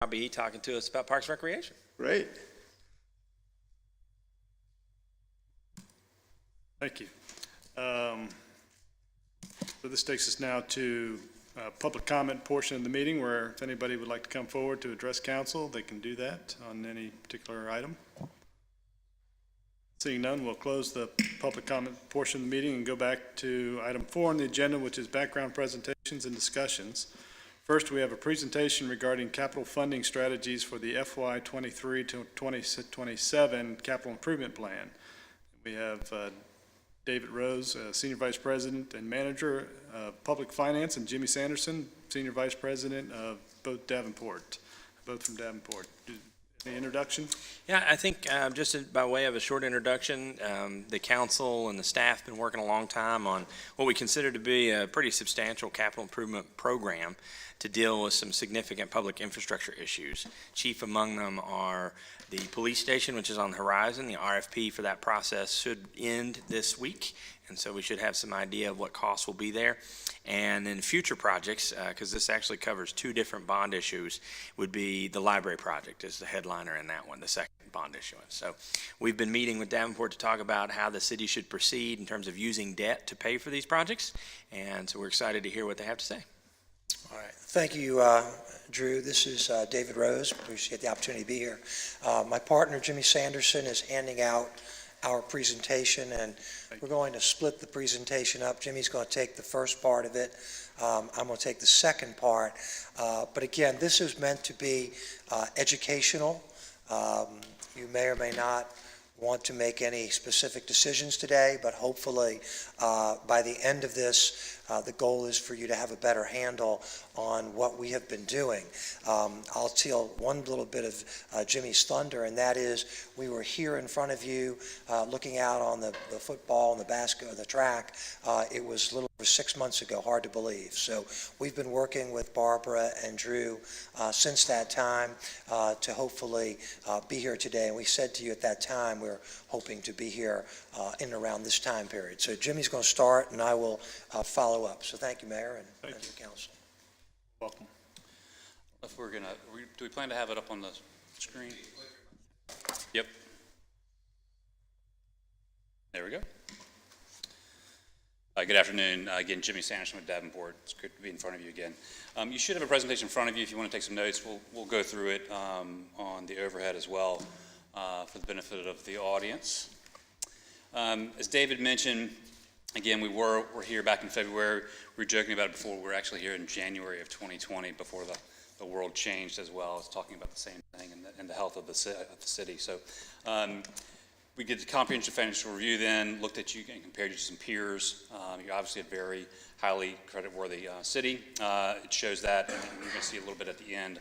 I'll be talking to us about Parks and Recreation. Great. Thank you. So this takes us now to public comment portion of the meeting, where if anybody would like to come forward to address council, they can do that on any particular item. Seeing none, we'll close the public comment portion of the meeting and go back to item 4 on the agenda, which is background presentations and discussions. First, we have a presentation regarding capital funding strategies for the FY 23 to 2027 capital improvement plan. We have David Rose, Senior Vice President and Manager of Public Finance, and Jimmy Sanderson, Senior Vice President of both from Davenport. Any introduction? Yeah, I think just by way of a short introduction, the council and the staff have been working a long time on what we consider to be a pretty substantial capital improvement program to deal with some significant public infrastructure issues. Chief among them are the police station, which is on the horizon. The RFP for that process should end this week, and so we should have some idea of what costs will be there. And then future projects, because this actually covers 2 different bond issues, would be the library project is the headliner in that one, the second bond issuance. So we've been meeting with Davenport to talk about how the city should proceed in terms of using debt to pay for these projects, and so we're excited to hear what they have to say. All right. Thank you, Drew. This is David Rose. Appreciate the opportunity to be here. My partner, Jimmy Sanderson, is handing out our presentation, and we're going to split the presentation up. Jimmy's going to take the first part of it. I'm going to take the second part. But again, this is meant to be educational. You may or may not want to make any specific decisions today, but hopefully by the end of this, the goal is for you to have a better handle on what we have been doing. I'll steal one little bit of Jimmy's thunder, and that is we were here in front of you looking out on the football and the basket or the track. It was a little over 6 months ago, hard to believe. So we've been working with Barbara and Drew since that time to hopefully be here today. And we said to you at that time we're hoping to be here in and around this time period. So Jimmy's going to start, and I will follow up. So thank you, Mayor, and the council. Welcome. If we're gonna, do we plan to have it up on the screen? Yep. There we go. Good afternoon. Again, Jimmy Sanderson with Davenport. It's good to be in front of you again. You should have a presentation in front of you. If you want to take some notes, we'll go through it on the overhead as well for the benefit of the audience. As David mentioned, again, we're here back in February. We were joking about it before. We're actually here in January of 2020 before the world changed as well. It's talking about the same thing and the health of the city. So we did the comprehensive financial review then, looked at you and compared you to some peers. You're obviously a very highly creditworthy city. It shows that, and you're going to see a little bit at the end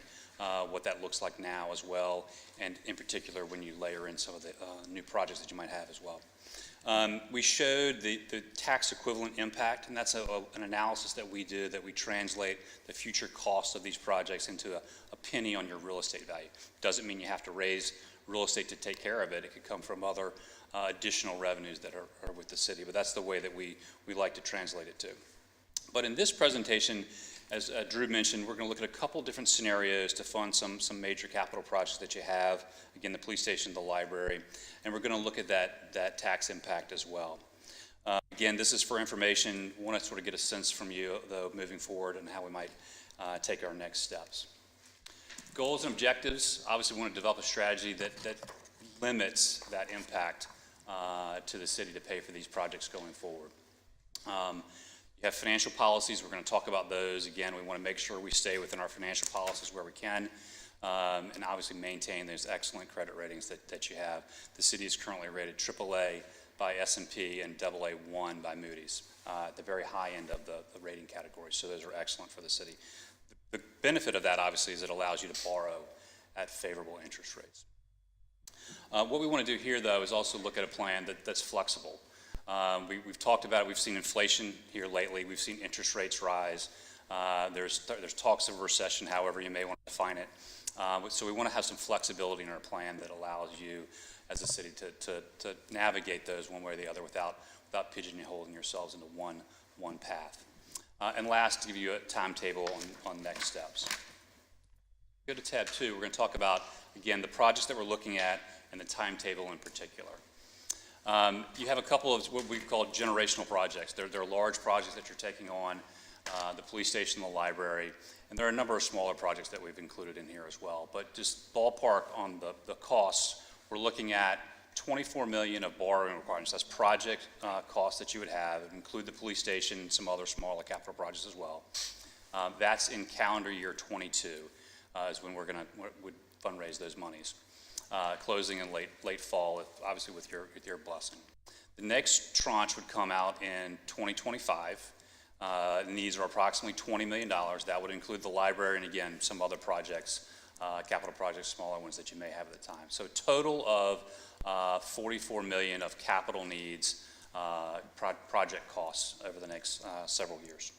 what that looks like now as well, and in particular when you layer in some of the new projects that you might have as well. We showed the tax equivalent impact, and that's an analysis that we do, that we translate the future cost of these projects into a penny on your real estate value. Doesn't mean you have to raise real estate to take care of it. It could come from other additional revenues that are with the city, but that's the way that we like to translate it to. But in this presentation, as Drew mentioned, we're going to look at a couple different scenarios to fund some major capital projects that you have. Again, the police station, the library, and we're going to look at that tax impact as well. Again, this is for information. We want to sort of get a sense from you, though, moving forward and how we might take our next steps. Goals and objectives. Obviously, we want to develop a strategy that limits that impact to the city to pay for these projects going forward. You have financial policies. We're going to talk about those. Again, we want to make sure we stay within our financial policies where we can, and obviously maintain those excellent credit ratings that you have. The city is currently rated AAA by S&P and AA1 by Moody's, at the very high end of the rating category. So those are excellent for the city. The benefit of that, obviously, is it allows you to borrow at favorable interest rates. What we want to do here, though, is also look at a plan that's flexible. We've talked about it. We've seen inflation here lately. We've seen interest rates rise. There's talks of a recession, however you may want to define it. So we want to have some flexibility in our plan that allows you as a city to navigate those one way or the other without pigeonholing yourselves into one path. And last, to give you a timetable on next steps. Go to tab 2, we're going to talk about, again, the projects that we're looking at and the timetable in particular. You have a couple of what we call generational projects. They're large projects that you're taking on, the police station, the library, and there are a number of smaller projects that we've included in here as well. But just ballpark on the costs, we're looking at $24 million of borrowing requirements. That's project costs that you would have. It would include the police station, some other smaller capital projects as well. That's in calendar year 22 is when would fundraise those monies, closing in late fall, obviously with your blessing. The next tranche would come out in 2025. Needs are approximately $20 million. That would include the library and, again, some other projects, capital projects, smaller ones that you may have at the time. So total of $44 million of capital needs, project costs over the next several years.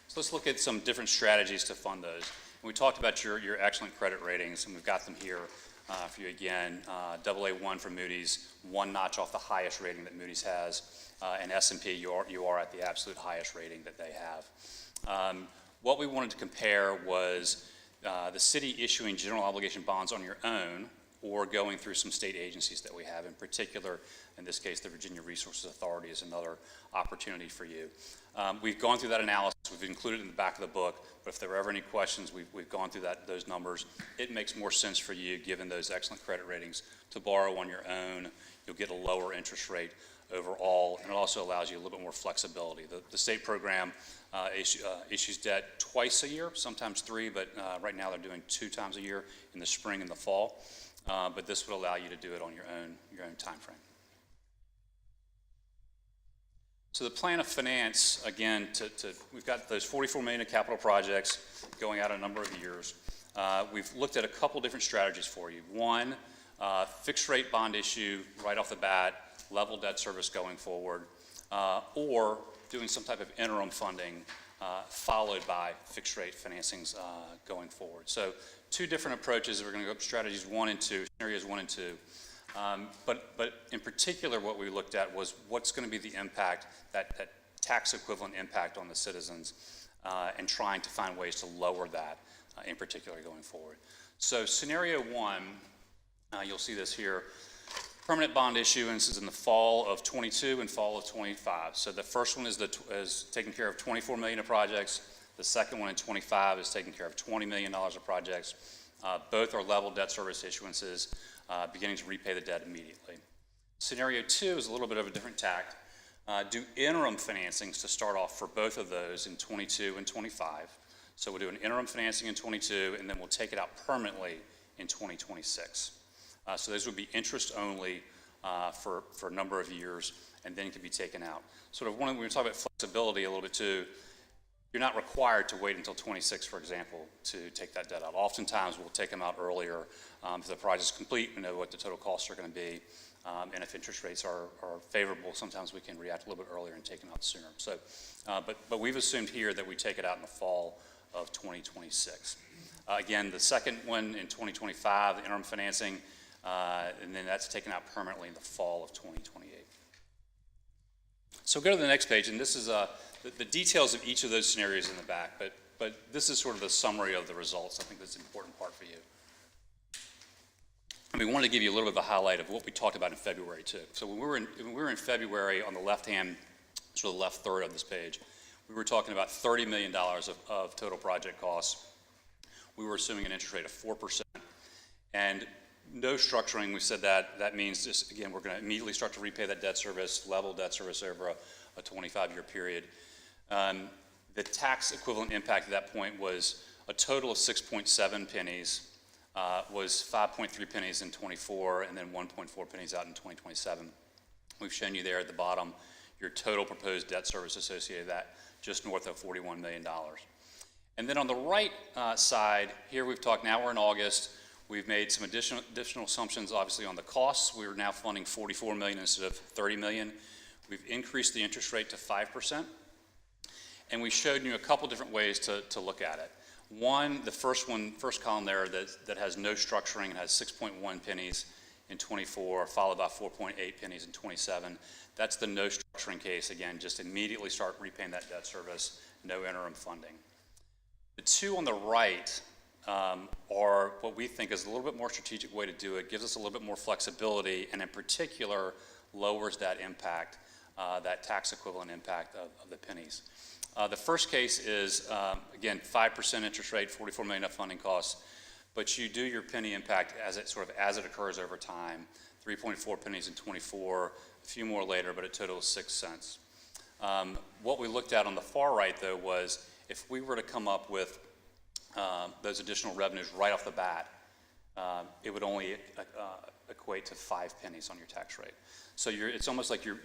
So let's look at some different strategies to fund those. And we talked about your excellent credit ratings, and we've got them here for you again. AA1 for Moody's, one notch off the highest rating that Moody's has, and S&P, you are at the absolute highest rating that they have. What we wanted to compare was the city issuing general obligation bonds on your own or going through some state agencies that we have. In particular, in this case, the Virginia Resources Authority is another opportunity for you. We've gone through that analysis. We've included it in the back of the book, but if there were ever any questions, we've gone through those numbers. It makes more sense for you, given those excellent credit ratings, to borrow on your own. You'll get a lower interest rate overall, and it also allows you a little bit more flexibility. The state program issues debt twice a year, sometimes 3, but right now they're doing 2 times a year, in the spring and the fall. But this would allow you to do it on your own time frame. So the plan of finance, again, we've got those $44 million of capital projects going out a number of years. We've looked at a couple different strategies for you. One, fixed rate bond issue right off the bat, level debt service going forward, or doing some type of interim funding followed by fixed rate financings going forward. So 2 different approaches. We're going to go up strategies 1 and 2, scenarios 1 and 2. But in particular, what we looked at was what's going to be the impact, that tax equivalent impact on the citizens, and trying to find ways to lower that in particular going forward. So scenario 1, you'll see this here. Permanent bond issuance is in the fall of 22 and fall of 25. So the first one is taking care of $24 million of projects. The second one in 25 is taking care of $20 million of projects. Both are level debt service issuances, beginning to repay the debt immediately. Scenario 2 is a little bit of a different tact. Do interim financings to start off for both of those in 22 and 25. So we'll do an interim financing in 22, and then we'll take it out permanently in 2026. So those would be interest only for a number of years, and then can be taken out. Sort of when we talk about flexibility a little bit too, you're not required to wait until 26, for example, to take that debt out. Oftentimes, we'll take them out earlier. If the project's complete, we know what the total costs are going to be. And if interest rates are favorable, sometimes we can react a little bit earlier and take them out sooner. So, but we've assumed here that we take it out in the fall of 2026. Again, the second one in 2025, the interim financing, and then that's taken out permanently in the fall of 2028. So go to the next page, and this is the details of each of those scenarios in the back, but this is sort of the summary of the results. I think that's an important part for you. And we wanted to give you a little bit of a highlight of what we talked about in February too. So when we were in February, on the left-hand, sort of the left third of this page, we were talking about $30 million of total project costs. We were assuming an interest rate of 4%. And no structuring, we said that means just, again, we're going to immediately start to repay that debt service, level debt service over a 25-year period. The tax equivalent impact at that point was a total of 6.7 pennies, was 5.3 pennies in 24, and then 1.4 pennies out in 2027. We've shown you there at the bottom your total proposed debt service associated with that, just north of $41 million. And then on the right side, here we've talked, now we're in August, we've made some additional assumptions, obviously, on the costs. We're now funding $44 million instead of $30 million. We've increased the interest rate to 5%. And we showed you a couple different ways to look at it. One, the first column there that has no structuring and has 6.1 pennies in 24, followed by 4.8 pennies in 27. That's the no structuring case. Again, just immediately start repaying that debt service, no interim funding. The two on the right are what we think is a little bit more strategic way to do it, gives us a little bit more flexibility, and in particular lowers that impact, that tax equivalent impact of the pennies. The first case is, again, 5% interest rate, $44 million funding costs, but you do your penny impact as it occurs over time. 3.4 pennies in 24, a few more later, but it totals 6 cents. What we looked at on the far right, though, was if we were to come up with those additional revenues right off the bat, it would only equate to 5 pennies on your tax rate. So it's almost like you're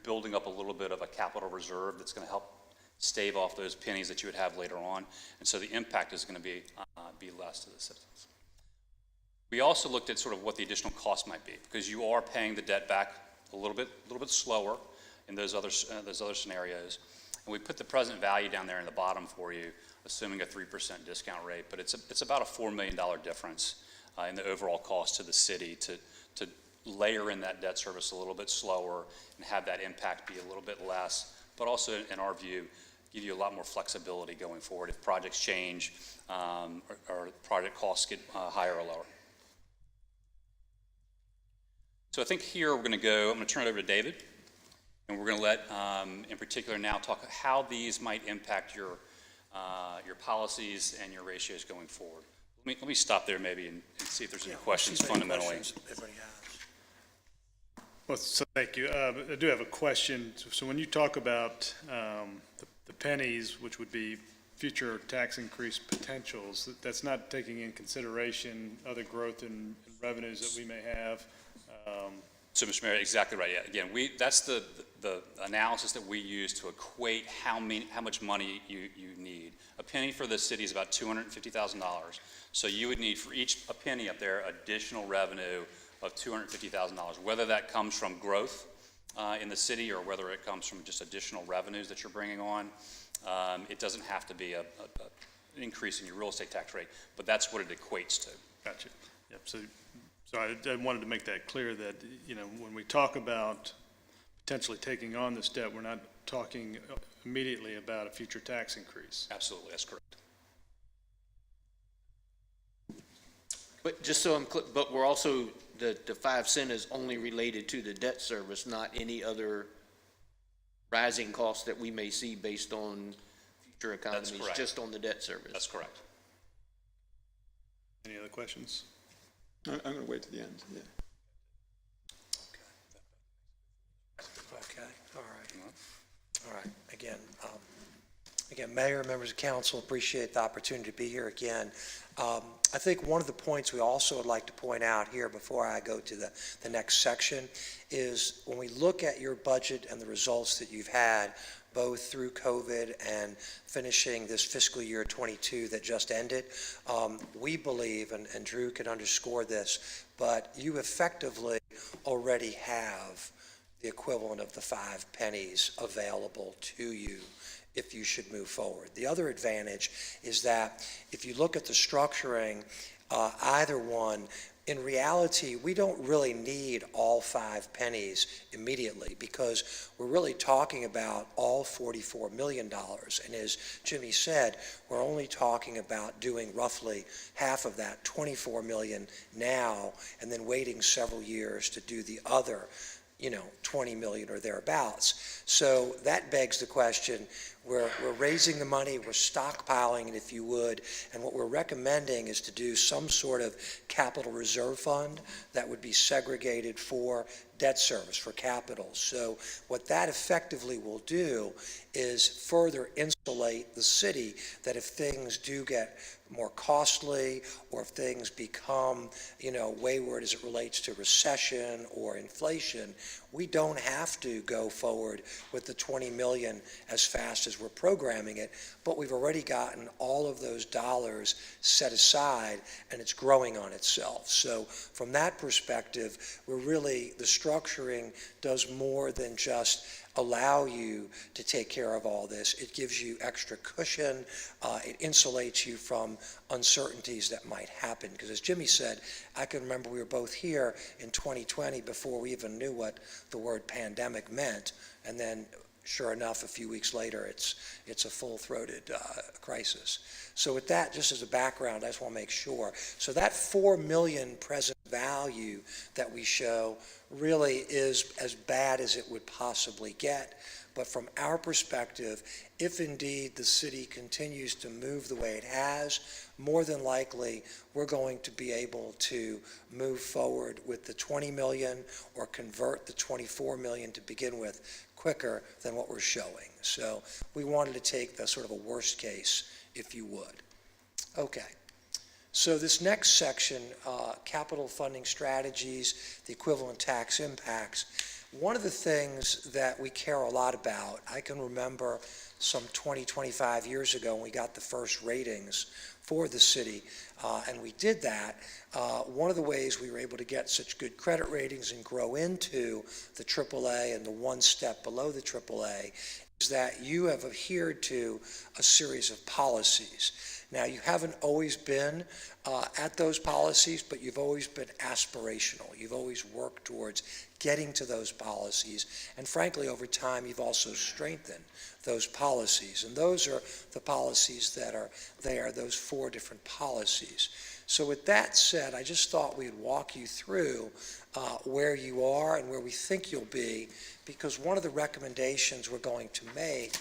building up a little bit of a capital reserve that's going to help stave off those pennies that you would have later on, and so the impact is going to be less to the citizens. We also looked at sort of what the additional cost might be, because you are paying the debt back a little bit slower in those other scenarios, and we put the present value down there in the bottom for you, assuming a 3% discount rate, but it's about a $4 million difference in the overall cost to the city to layer in that debt service a little bit slower and have that impact be a little bit less, but also, in our view, give you a lot more flexibility going forward if projects change or project costs get higher or lower. So I think here I'm going to turn it over to David, and we're going to let, in particular now, talk how these might impact your policies and your ratios going forward. Let me stop there maybe and see if there's any questions fundamentally. Everybody has. Well, so thank you. I do have a question. So when you talk about the pennies, which would be future tax increase potentials, that's not taking in consideration other growth in revenues that we may have. So, Mr. Mayor, exactly right. Yeah. Again, that's the analysis that we use to equate how much money you need. A penny for the city is about $250,000. So you would need for a penny up there additional revenue of $250,000, whether that comes from growth in the city or whether it comes from just additional revenues that you're bringing on. It doesn't have to be an increase in your real estate tax rate, but that's what it equates to. Gotcha. Yep. So I wanted to make that clear that, when we talk about potentially taking on this debt, we're not talking immediately about a future tax increase. Absolutely, that's correct. But just so I'm clear, but we're also, the 5 cent is only related to the debt service, not any other rising costs that we may see based on future economies, correct. just on the debt service. That's correct. Any other questions? I'm going to wait to the end, yeah. Okay, all right. All right, again, Mayor, members of council, appreciate the opportunity to be here again. I think one of the points we also would like to point out here before I go to the next section is when we look at your budget and the results that you've had, both through COVID and finishing this fiscal year 22 that just ended, we believe, and Drew can underscore this, but you effectively already have the equivalent of the 5 pennies available to you if you should move forward. The other advantage is that if you look at the structuring, either one, in reality, we don't really need all 5 pennies immediately because we're really talking about all $44 million. And as Jimmy said, we're only talking about doing roughly half of that, $24 million now, and then waiting several years to do the other, 20 million or thereabouts. So that begs the question, we're raising the money, we're stockpiling it, if you would, and what we're recommending is to do some sort of capital reserve fund that would be segregated for debt service, for capital. So what that effectively will do is further insulate the city that if things do get more costly or if things become, wayward as it relates to recession or inflation, we don't have to go forward with the 20 million as fast as we're programming it, but we've already gotten all of those dollars set aside and it's growing on itself. So from that perspective, the structuring does more than just allow you to take care of all this. It gives you extra cushion. It insulates you from uncertainties that might happen. Because as Jimmy said, I can remember we were both here in 2020 before we even knew what the word pandemic meant. And then sure enough, a few weeks later, it's a full-throated crisis. So with that, just as a background, I just want to make sure. So that $4 million present value that we show really is as bad as it would possibly get. But from our perspective, if indeed the city continues to move the way it has, more than likely we're going to be able to move forward with the 20 million or convert the 24 million to begin with quicker than what we're showing. So we wanted to take the sort of a worst case, if you would. Okay. So this next section, capital funding strategies, the equivalent tax impacts, one of the things that we care a lot about, I can remember some 20, 25 years ago when we got the first ratings for the city, and we did that. One of the ways we were able to get such good credit ratings and grow into the AAA and the one step below the AAA is that you have adhered to a series of policies. Now, you haven't always been at those policies, but you've always been aspirational. You've always worked towards getting to those policies. And frankly, over time, you've also strengthened those policies. And those are the policies that are there, those 4 different policies. So with that said, I just thought we'd walk you through where you are and where we think you'll be, because one of the recommendations we're going to make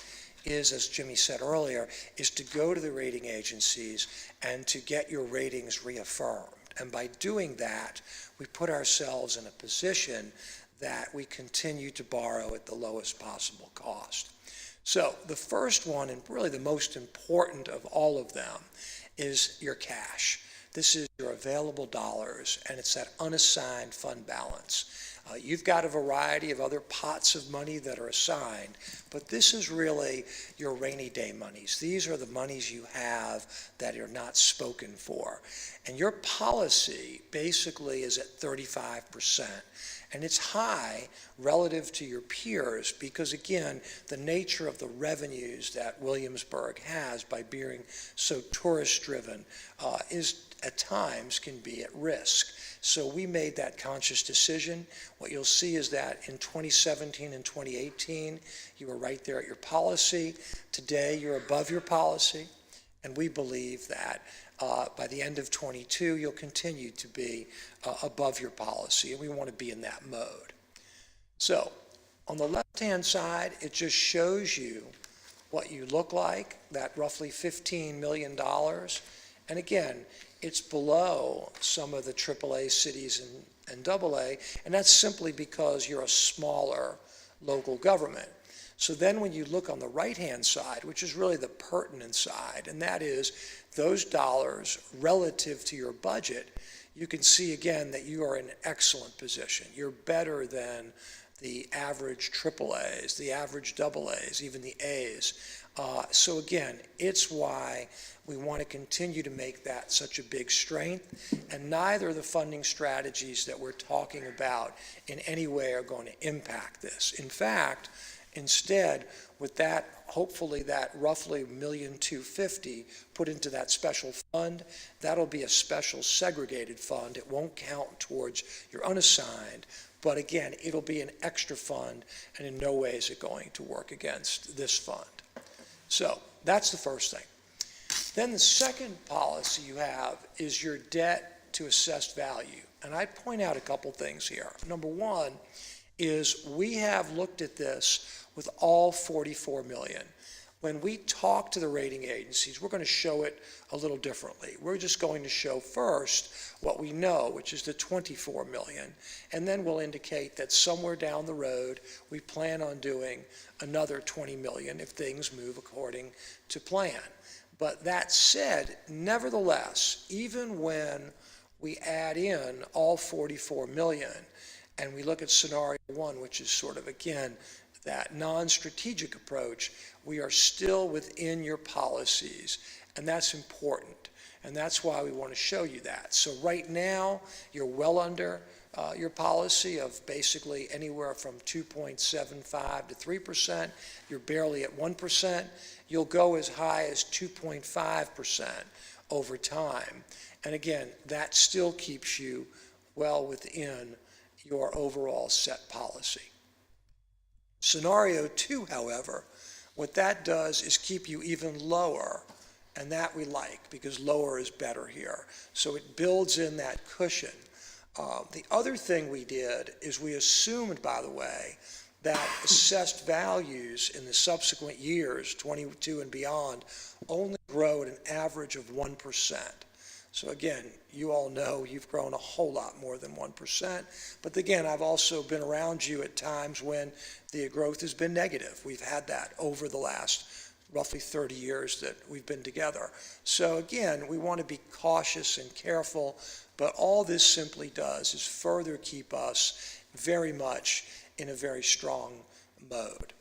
is, as Jimmy said earlier, is to go to the rating agencies and to get your ratings reaffirmed. And by doing that, we put ourselves in a position that we continue to borrow at the lowest possible cost. So the first one, and really the most important of all of them, is your cash. This is your available dollars, and it's that unassigned fund balance. You've got a variety of other pots of money that are assigned, but this is really your rainy day monies. These are the monies you have that are not spoken for. And your policy basically is at 35%. And it's high relative to your peers because, again, the nature of the revenues that Williamsburg has by being so tourist-driven is at times can be at risk. So we made that conscious decision. What you'll see is that in 2017 and 2018, you were right there at your policy. Today, you're above your policy. And we believe that by the end of 22, you'll continue to be above your policy, and we want to be in that mode. So on the left-hand side, it just shows you what you look like, that roughly $15 million. And again, it's below some of the AAA cities and AA, and that's simply because you're a smaller local government. So then when you look on the right-hand side, which is really the pertinent side, and that is those dollars relative to your budget, you can see again that you are in an excellent position. You're better than the average AAAs, the average AAs, even the A's. So again, it's why we want to continue to make that such a big strength, and neither of the funding strategies that we're talking about in any way are going to impact this. In fact, instead, with that, hopefully that roughly $1,250,000 put into that special fund, that'll be a special segregated fund. It won't count towards your unassigned, but again, it'll be an extra fund, and in no way is it going to work against this fund. So that's the first thing. Then the second policy you have is your debt to assessed value. And I'd point out a couple things here. Number one is we have looked at this with all 44 million. When we talk to the rating agencies, we're going to show it a little differently. We're just going to show first what we know, which is the 24 million, and then we'll indicate that somewhere down the road, we plan on doing another 20 million if things move according to plan. But that said, nevertheless, even when we add in all 44 million, and we look at scenario one, which is sort of, again, that non-strategic approach, we are still within your policies, and that's important. And that's why we want to show you that. So right now, you're well under your policy of basically anywhere from 2.75 to 3%. You're barely at 1%. You'll go as high as 2.5% over time. And again, that still keeps you well within your overall set policy. Scenario 2, however, what that does is keep you even lower, and that we like, because lower is better here. So it builds in that cushion. The other thing we did is we assumed, by the way, that assessed values in the subsequent years, 22 and beyond, only grow at an average of 1%. So again, you all know you've grown a whole lot more than 1%. But again, I've also been around you at times when the growth has been negative. We've had that over the last roughly 30 years that we've been together. So again, we want to be cautious and careful, but all this simply does is further keep us very much in a very strong mode.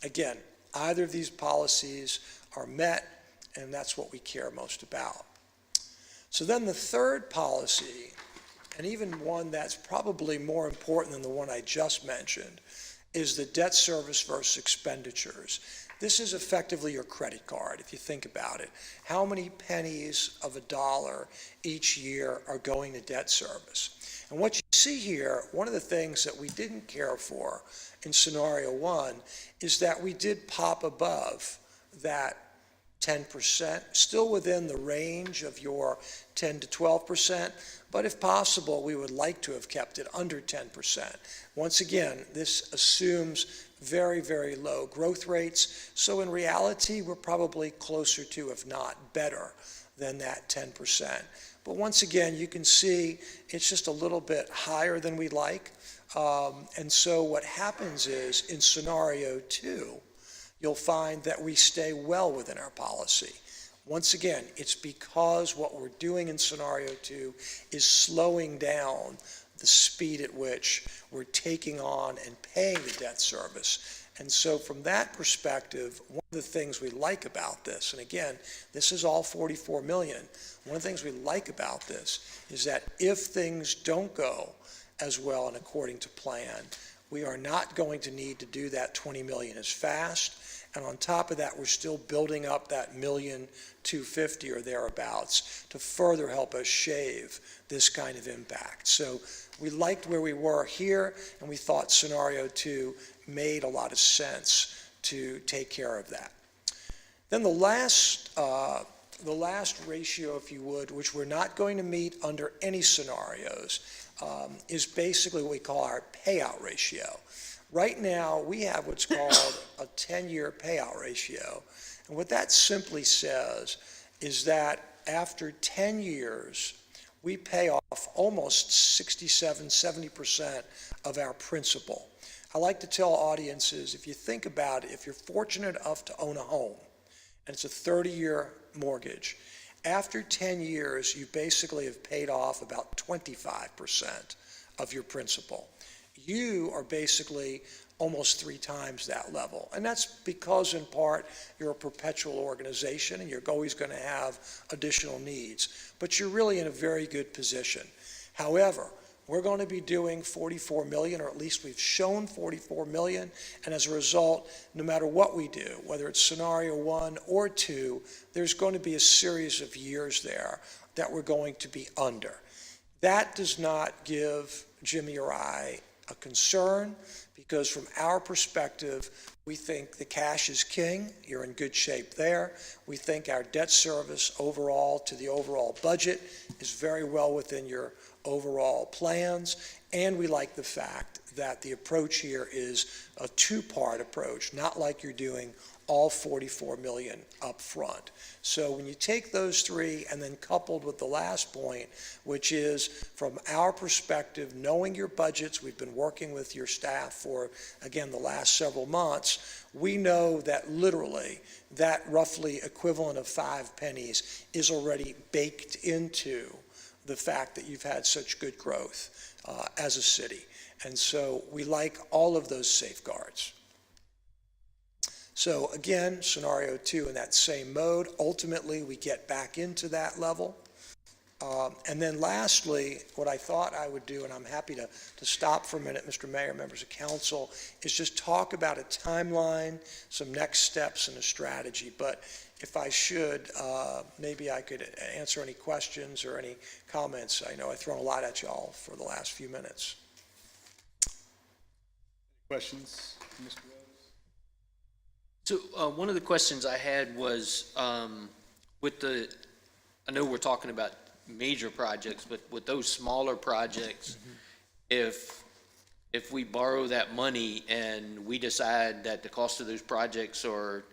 Again, either of these policies are met, and that's what we care most about. So then the third policy, and even one that's probably more important than the one I just mentioned, is the debt service versus expenditures. This is effectively your credit card, if you think about it. How many pennies of a dollar each year are going to debt service? And what you see here, one of the things that we didn't care for in scenario 1 is that we did pop above that 10%, still within the range of your 10 to 12%, but if possible, we would like to have kept it under 10%. Once again, this assumes very, very low growth rates, so in reality, we're probably closer to, if not better, than that 10%. But once again, you can see it's just a little bit higher than we like, and so what happens is, in scenario 2, you'll find that we stay well within our policy. Once again, it's because what we're doing in scenario 2 is slowing down the speed at which we're taking on and paying the debt service. And so from that perspective, one of the things we like about this, and again, this is all 44 million, one of the things we like about this is that if things don't go as well and according to plan, we are not going to need to do that 20 million as fast. And on top of that, we're still building up that $1,250,000 or thereabouts to further help us shave this kind of impact. So we liked where we were here, and we thought scenario 2 made a lot of sense to take care of that. Then the last ratio, if you would, which we're not going to meet under any scenarios, is basically what we call our payout ratio. Right now, we have what's called a 10-year payout ratio. And what that simply says is that after 10 years, we pay off almost 67, 70% of our principal. I like to tell audiences, if you think about it, if you're fortunate enough to own a home, and it's a 30-year mortgage, after 10 years, you basically have paid off about 25% of your principal. You are basically almost 3 times that level. And that's because, in part, you're a perpetual organization and you're always going to have additional needs. But you're really in a very good position. However, we're going to be doing 44 million, or at least we've shown 44 million, and as a result, no matter what we do, whether it's scenario 1 or 2, there's going to be a series of years there that we're going to be under. That does not give Jimmy or I a concern, because from our perspective, we think the cash is king. You're in good shape there. We think our debt service overall to the overall budget is very well within your overall plans, and we like the fact that the approach here is a 2-part approach, not like you're doing all 44 million up front. So when you take those 3 and then coupled with the last point, which is from our perspective, knowing your budgets, we've been working with your staff for, again, the last several months, we know that literally that roughly equivalent of 5 pennies is already baked into the fact that you've had such good growth as a city. And so we like all of those safeguards. So again, scenario 2 in that same mode, ultimately we get back into that level. And then lastly, what I thought I would do, and I'm happy to stop for a minute, Mr. Mayor, members of council, is just talk about a timeline, some next steps, and a strategy. But if I should, maybe I could answer any questions or any comments. I know I've thrown a lot at y'all for the last few minutes. Questions, Mr. Rose? So, one of the questions I had was, with the, I know we're talking about major projects, but with those smaller projects, if we borrow that money and we decide that the cost of those projects are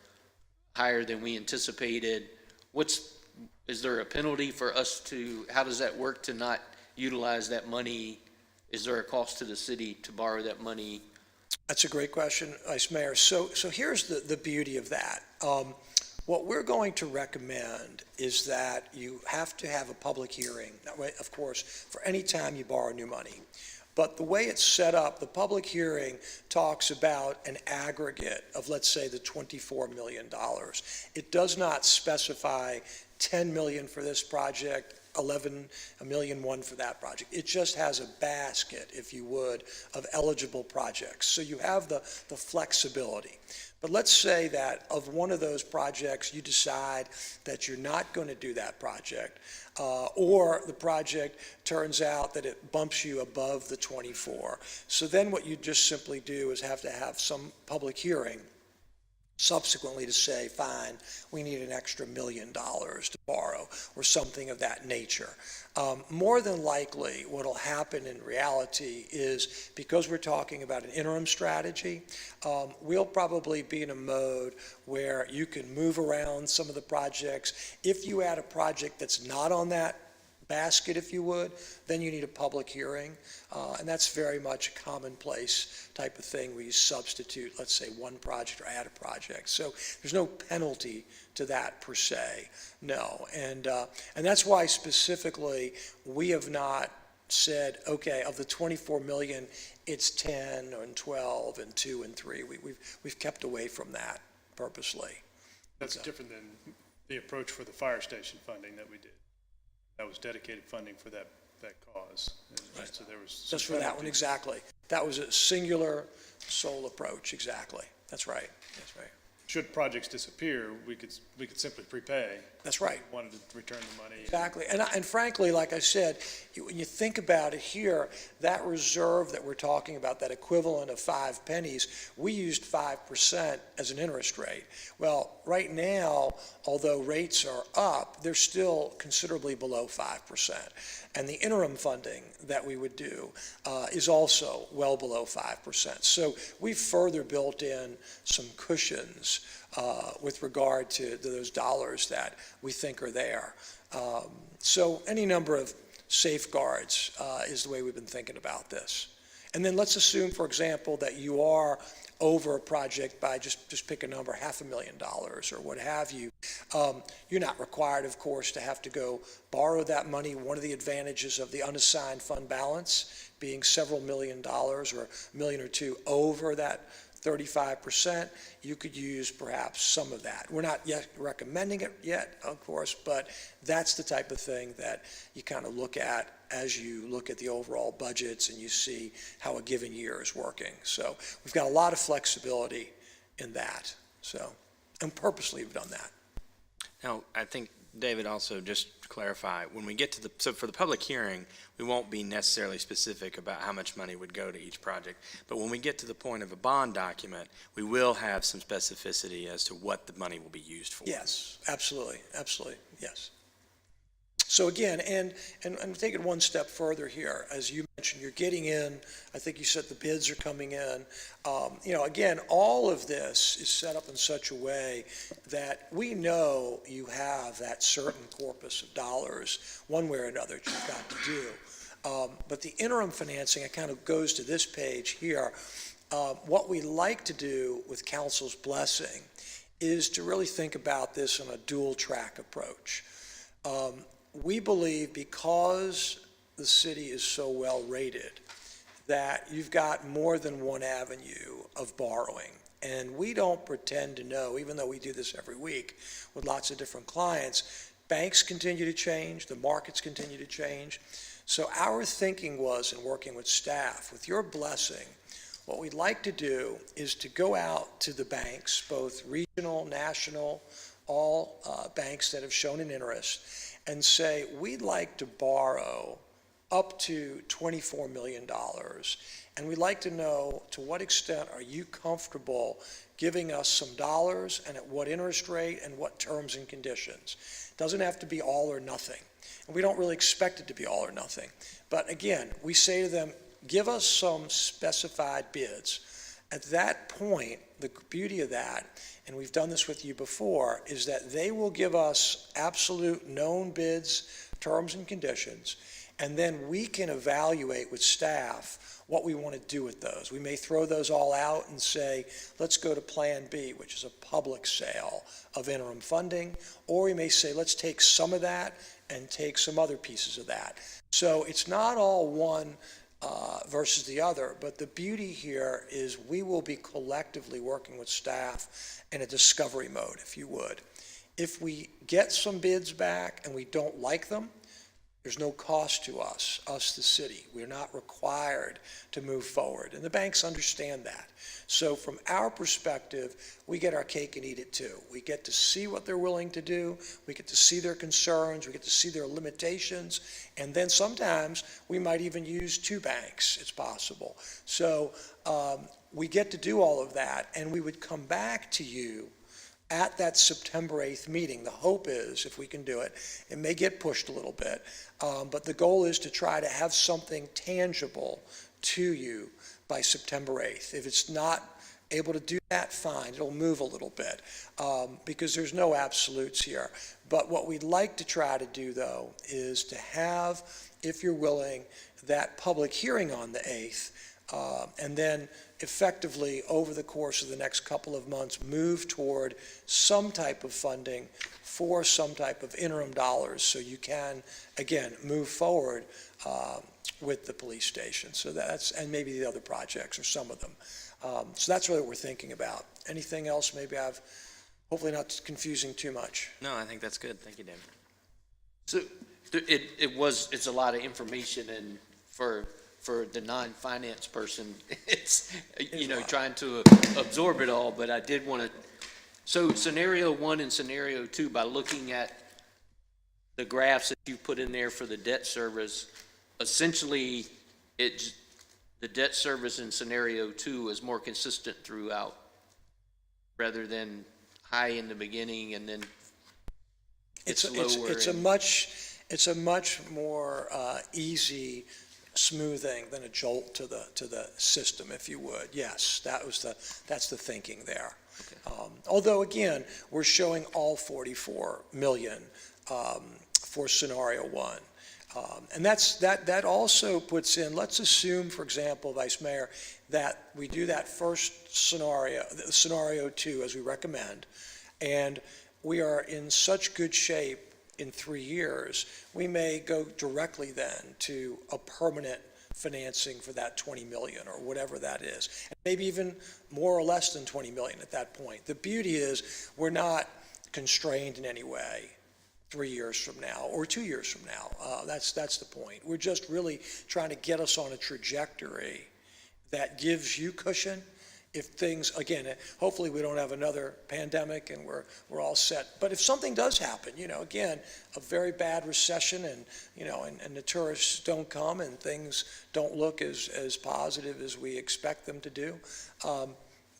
higher than we anticipated, is there a penalty for us to, how does that work to not utilize that money? Is there a cost to the city to borrow that money? That's a great question, Vice Mayor. So here's the beauty of that. What we're going to recommend is that you have to have a public hearing, that way, of course, for any time you borrow new money. But the way it's set up, the public hearing talks about an aggregate of, let's say, the $24 million. It does not specify 10 million for this project, 11 million one for that project. It just has a basket, if you would, of eligible projects. So you have the flexibility. But let's say that of one of those projects, you decide that you're not going to do that project, or the project turns out that it bumps you above the 24. So then what you just simply do is have to have some public hearing subsequently to say, fine, we need an extra $1 million to borrow, or something of that nature. More than likely, what will happen in reality is, because we're talking about an interim strategy, we'll probably be in a mode where you can move around some of the projects. If you add a project that's not on that basket, if you would, then you need a public hearing, and that's very much a commonplace type of thing where you substitute, let's say, one project or add a project. So there's no penalty to that per se, no. And that's why specifically we have not said, okay, of the 24 million, it's 10 and 12 and 2 and 3. We've kept away from that purposely. That's different than the approach for the fire station funding that we did. That was dedicated funding for that cause. And so there was Just for that one, exactly. That was a singular, sole approach, exactly. That's right, that's right. Should projects disappear, we could simply prepay. That's right. Wanted to return the money. Exactly. And frankly, like I said, when you think about it here, that reserve that we're talking about, that equivalent of 5 pennies, we used 5% as an interest rate. Well, right now, although rates are up, they're still considerably below 5%. And the interim funding that we would do is also well below 5%. So we've further built in some cushions with regard to those dollars that we think are there. So any number of safeguards is the way we've been thinking about this. And then let's assume, for example, that you are over a project by, just pick a number, $500,000 or what have you. You're not required, of course, to have to go borrow that money. One of the advantages of the unassigned fund balance being several $1 million or $1 million or $2 over that 35%, you could use perhaps some of that. We're not yet recommending it yet, of course, but that's the type of thing that you kind of look at as you look at the overall budgets and you see how a given year is working. So we've got a lot of flexibility in that. So, and purposely we've done that. Now, I think, David, also just to clarify, when we get to so for the public hearing, we won't be necessarily specific about how much money would go to each project. But when we get to the point of a bond document, we will have some specificity as to what the money will be used for. Yes, absolutely, absolutely, yes. So again, and take it one step further here, as you mentioned, you're getting in, I think you said the bids are coming in. Again, all of this is set up in such a way that we know you have that certain corpus of dollars, one way or another, that you've got to do. But the interim financing, it kind of goes to this page here. What we like to do with council's blessing is to really think about this on a dual track approach. We believe, because the city is so well rated, that you've got more than one avenue of borrowing. And we don't pretend to know, even though we do this every week with lots of different clients, banks continue to change, the markets continue to change. So our thinking was, in working with staff, with your blessing, what we'd like to do is to go out to the banks, both regional, national, all banks that have shown an interest, and say, we'd like to borrow up to $24 million. And we'd like to know, to what extent are you comfortable giving us some dollars, and at what interest rate and what terms and conditions? Doesn't have to be all or nothing. And we don't really expect it to be all or nothing. But again, we say to them, give us some specified bids. At that point, the beauty of that, and we've done this with you before, is that they will give us absolute known bids, terms and conditions, and then we can evaluate with staff what we want to do with those. We may throw those all out and say, let's go to Plan B, which is a public sale of interim funding, or we may say, let's take some of that and take some other pieces of that. So it's not all one versus the other, but the beauty here is we will be collectively working with staff in a discovery mode, if you would. If we get some bids back and we don't like them, there's no cost to us, the city. We're not required to move forward, and the banks understand that. So from our perspective, we get our cake and eat it too. We get to see what they're willing to do, we get to see their concerns, we get to see their limitations, and then sometimes we might even use two banks, it's possible. So we get to do all of that, and we would come back to you at that September 8th meeting. The hope is, if we can do it, it may get pushed a little bit, but the goal is to try to have something tangible to you by September 8th. If it's not able to do that, fine, it'll move a little bit, because there's no absolutes here. But what we'd like to try to do, though, is to have, if you're willing, that public hearing on the 8th, and then effectively, over the course of the next couple of months, move toward some type of funding for some type of interim dollars, so you can, again, move forward with the police station. So that's, and maybe the other projects, or some of them. So that's really what we're thinking about. Anything else maybe I've, hopefully not confusing too much? No, I think that's good. Thank you, David. So it's a lot of information, and for the non-finance person, it's, trying to absorb it all, but I did want to, so scenario 1 and scenario 2, by looking at the graphs that you put in there for the debt service, essentially, the debt service in scenario 2 is more consistent throughout, rather than high in the beginning and then it's lower. It's a much more easy smoothing than a jolt to the system, if you would. Yes, that's the thinking there. Okay. Although again, we're showing all 44 million for scenario 1. And that also puts in, let's assume, for example, Vice Mayor, that we do that first scenario 2, as we recommend, and we are in such good shape in 3 years, we may go directly then to a permanent financing for that 20 million or whatever that is, and maybe even more or less than 20 million at that point. The beauty is we're not constrained in any way 3 years from now or 2 years from now. That's the point. We're just really trying to get us on a trajectory that gives you cushion. If things, again, hopefully we don't have another pandemic and we're all set. But if something does happen, again, a very bad recession, and and the tourists don't come and things don't look as positive as we expect them to do,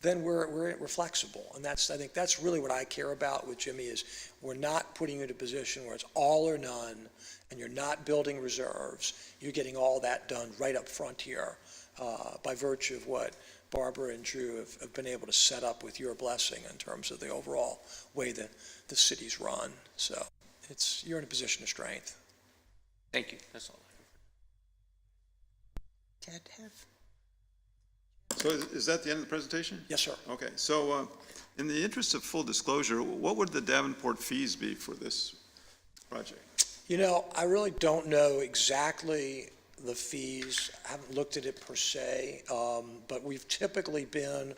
then we're flexible. And I think that's really what I care about with Jimmy, is we're not putting you in a position where it's all or none, and you're not building reserves. You're getting all that done right up front here by virtue of what Barbara and Drew have been able to set up with your blessing in terms of the overall way that the city's run. So you're in a position of strength. Thank you. That's all. So is that the end of the presentation? Yes, sir. Okay, so in the interest of full disclosure, what would the Davenport fees be for this project? I really don't know exactly the fees. I haven't looked at it per se, but we've typically been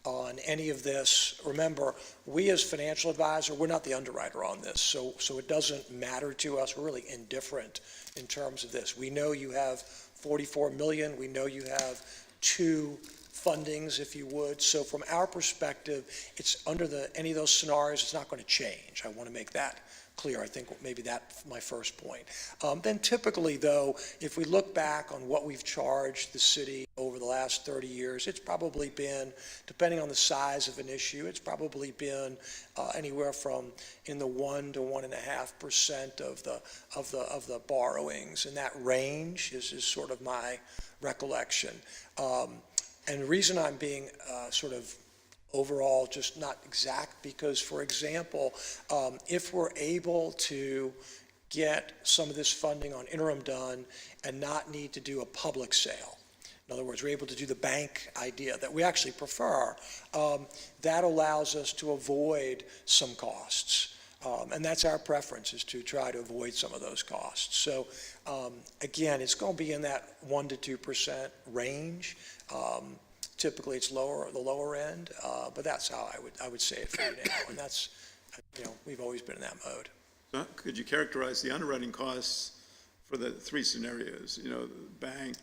on any of this. Remember, we as financial advisor, we're not the underwriter on this, so it doesn't matter to us. We're really indifferent in terms of this. We know you have 44 million. We know you have 2 fundings, if you would. So from our perspective, it's under any of those scenarios, it's not going to change. I want to make that clear. I think maybe that's my first point. Then typically, though, if we look back on what we've charged the city over the last 30 years, it's probably been, depending on the size of an issue, it's probably been anywhere from in the 1 to 1.5% of the borrowings, and that range is sort of my recollection. And the reason I'm being sort of overall just not exact, because, for example, if we're able to get some of this funding on interim done and not need to do a public sale, in other words, we're able to do the bank idea that we actually prefer, that allows us to avoid some costs. And that's our preference, is to try to avoid some of those costs. So again, it's going to be in that 1 to 2% range. Typically, it's the lower end, but that's how I would say it for you now. And that's, we've always been in that mode. Could you characterize the underwriting costs for the three scenarios, the bank?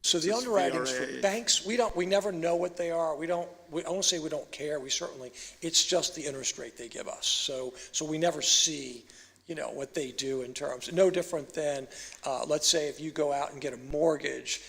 So the This is underwritings for VRA. banks, we never know what they are. I won't say we don't care. It's just the interest rate they give us. So we never see, what they do in terms, no different than, let's say if you go out and get a mortgage,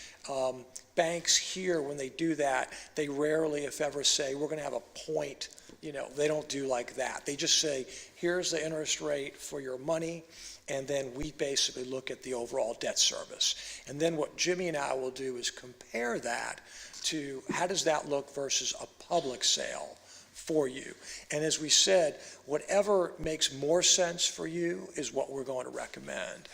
banks here, when they do that, they rarely, if ever, say, we're going to have a point. They don't do like that. They just say, here's the interest rate for your money, and then we basically look at the overall debt service. And then what Jimmy and I will do is compare that to how does that look versus a public sale for you. And as we said, whatever makes more sense for you is what we're going to recommend.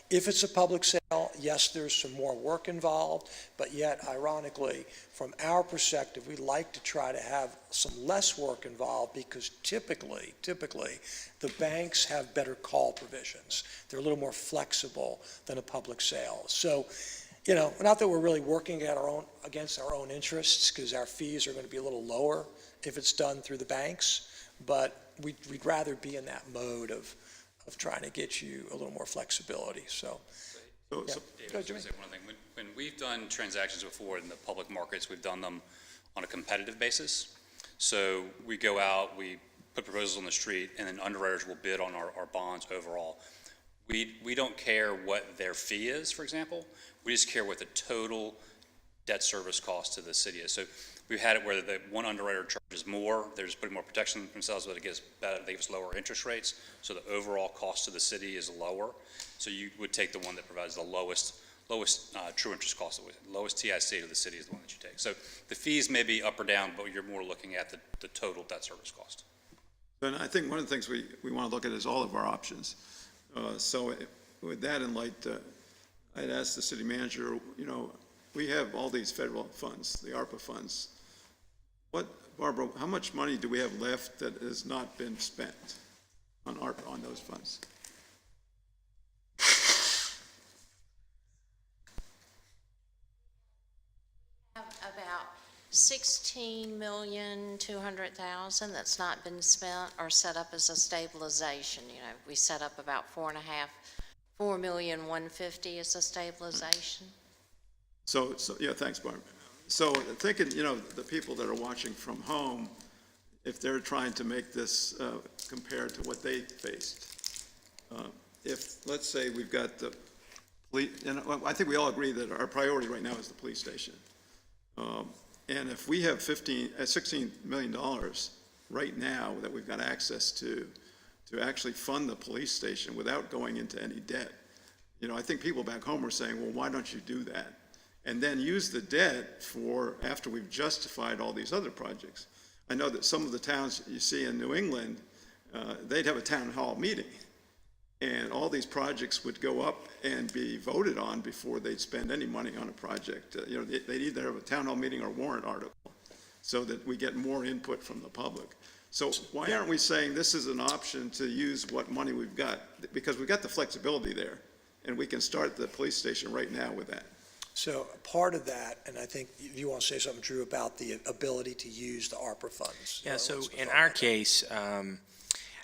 If it's a public sale, yes, there's some more work involved, but yet, ironically, from our perspective, we like to try to have some less work involved because typically, the banks have better call provisions. They're a little more flexible than a public sale. So, not that we're really working against our own interests, because our fees are going to be a little lower if it's done through the banks, but we'd rather be in that mode of trying to get you a little more flexibility. So, yeah. David, Go, I was Jimmy. going to say one thing. When we've done transactions before in the public markets, we've done them on a competitive basis. So we go out, we put proposals on the street, and then underwriters will bid on our bonds overall. We don't care what their fee is, for example. We just care what the total debt service cost to the city is. So we've had it where the one underwriter charges more, they're just putting more protection on themselves, but it gives better, they give us lower interest rates, so the overall cost to the city is lower. So you would take the one that provides the lowest true interest cost, lowest TIC to the city is the one that you take. So the fees may be up or down, but you're more looking at the total debt service cost. And I think one of the things we want to look at is all of our options. So with that in light, I'd ask the city manager, we have all these federal funds, the ARPA funds. Barbara, how much money do we have left that has not been spent on ARPA, on those funds? About 16,200,000 that's not been spent or set up as a stabilization. We set up about 4,150,000 as a stabilization. So yeah, thanks, Barbara. So thinking, the people that are watching from home, if they're trying to make this compared to what they faced, if, let's say, we've got the police, and I think we all agree that our priority right now is the police station. And if we have $16 million right now that we've got access to actually fund the police station without going into any debt, I think people back home are saying, well, why don't you do that? And then use the debt for after we've justified all these other projects. I know that some of the towns you see in New England, they'd have a town hall meeting, and all these projects would go up and be voted on before they'd spend any money on a project. They'd either have a town hall meeting or warrant article, so that we get more input from the public. So why aren't we saying this is an option to use what money we've got? Because we've got the flexibility there, and we can start the police station right now with that. So part of that, and I think you want to say something, Drew, about the ability to use the ARPA funds. Yeah, so in our case,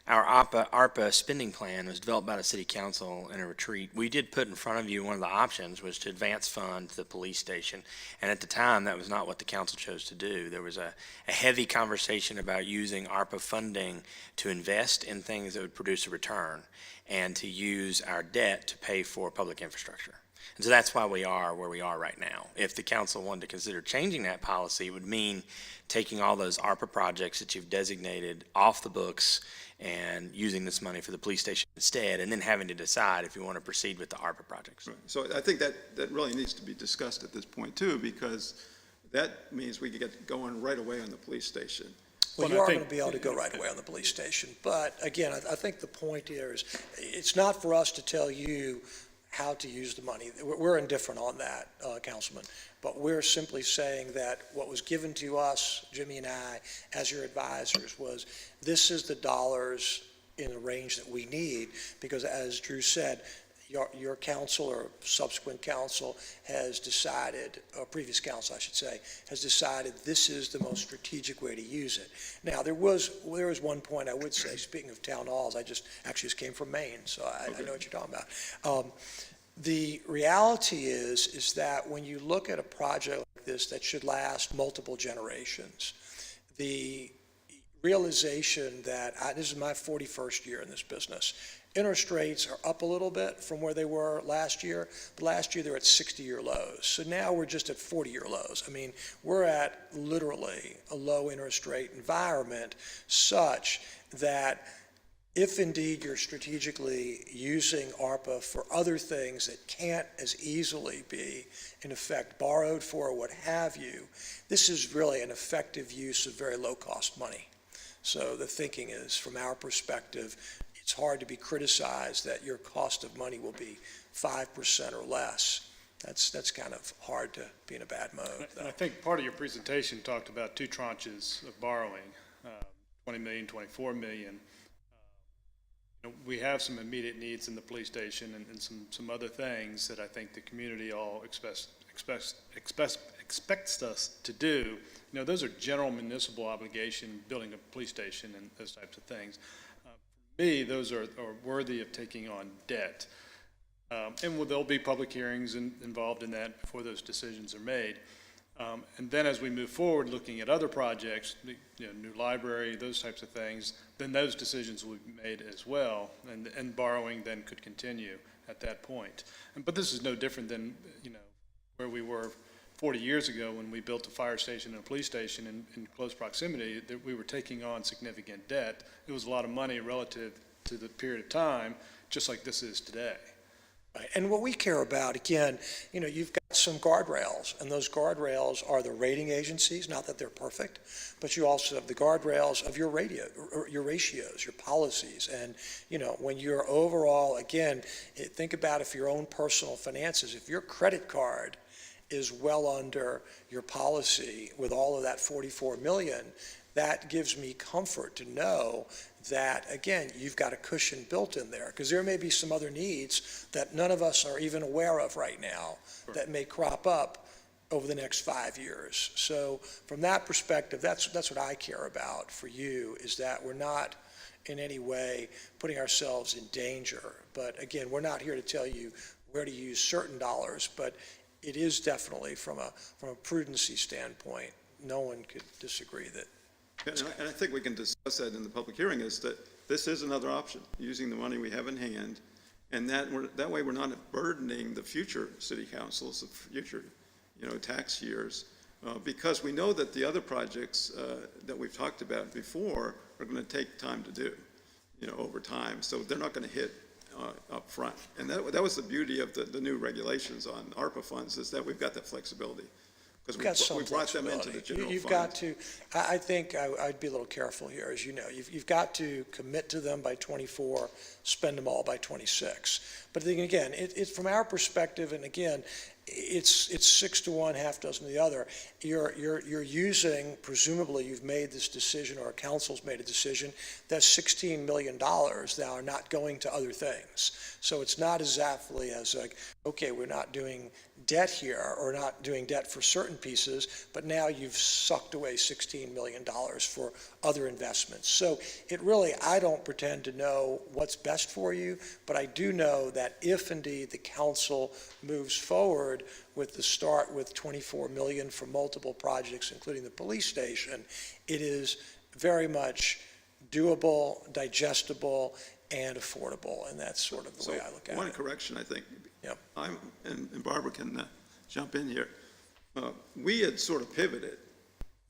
our ARPA spending plan was developed by the city council in a retreat. We did put in front of you, one of the options was to advance fund the police station. And at the time, that was not what the council chose to do. There was a heavy conversation about using ARPA funding to invest in things that would produce a return and to use our debt to pay for public infrastructure. And so that's why we are where we are right now. If the council wanted to consider changing that policy, it would mean taking all those ARPA projects that you've designated off the books and using this money for the police station instead, and then having to decide if you want to proceed with the ARPA projects. Right. So I think that really needs to be discussed at this point too, because that means we could get going right away on the police station. Well, Well, you I are think- going to be able to go right away on the police station. But again, I think the point here is, it's not for us to tell you how to use the money. We're indifferent on that, Councilman. But we're simply saying that what was given to us, Jimmy and I, as your advisors, was this is the dollars in the range that we need, because as Drew said, your council or subsequent council has decided, or previous council, I should say, has decided this is the most strategic way to use it. Now, there was one point I would say, speaking of town halls, I just came from Maine, so I know what you're talking about. The reality is that when you look at a project like this that should last multiple generations, the realization that this is my 41st year in this business. Interest rates are up a little bit from where they were last year, but last year they were at 60-year lows. So now we're just at 40-year lows. I mean, we're at literally a low interest rate environment such that if indeed you're strategically using ARPA for other things that can't as easily be, in effect, borrowed for or what have you, this is really an effective use of very low-cost money. So the thinking is, from our perspective, it's hard to be criticized that your cost of money will be 5% or less. That's kind of hard to be in a bad mode, And I though. think part of your presentation talked about two tranches of borrowing, 20 million, 24 million. We have some immediate needs in the police station and some other things that I think the community all expects us to do. You know, those are general municipal obligation, building a police station and those types of things. For me, those are worthy of taking on debt. And there'll be public hearings involved in that before those decisions are made. And then as we move forward, looking at other projects, new library, those types of things, then those decisions will be made as well, and borrowing then could continue at that point. But this is no different than, where we were 40 years ago when we built a fire station and a police station in close proximity, that we were taking on significant debt. It was a lot of money relative to the period of time, just like this is today. Right. And what we care about, again, you've got some guardrails, and those guardrails are the rating agencies, not that they're perfect, but you also have the guardrails of your ratios, your policies. And, when you're overall, again, think about if your own personal finances, if your credit card is well under your policy with all of that 44 million, that gives me comfort to know that, again, you've got a cushion built in there, because there may be some other needs that none of us are even aware of right now that may crop up over the next 5 years. So from that perspective, that's what I care about for you, is that we're not in any way putting ourselves in danger. But again, we're not here to tell you where to use certain dollars, but it is definitely from a prudency standpoint, no one could disagree that. And I think we can discuss that in the public hearing, is that this is another option, using the money we have in hand, and that way we're not burdening the future city councils, the future, tax years, because we know that the other projects that we've talked about before are going to take time to do, over time, so they're not going to hit up front. And that was the beauty of the new regulations on ARPA funds, is that we've got that flexibility. Because we brought them into the general fund. You've got to, I think I'd be a little careful here, as you know. You've got to commit to them by 24, spend them all by 26. But then again, it's from our perspective, and again, it's 6 to 1, half dozen to the other. You're using, presumably you've made this decision, or council's made a decision, that $16 million now are not going to other things. So it's not exactly as like, okay, we're not doing debt here, or not doing debt for certain pieces, but now you've sucked away $16 million for other investments. So it really, I don't pretend to know what's best for you, but I do know that if indeed the council moves forward with the start with 24 million for multiple projects, including the police station, it is very much doable, digestible, and affordable, and that's sort of the way I look at One it. correction, I think. Yep. And Barbara can jump in here. We had sort of pivoted,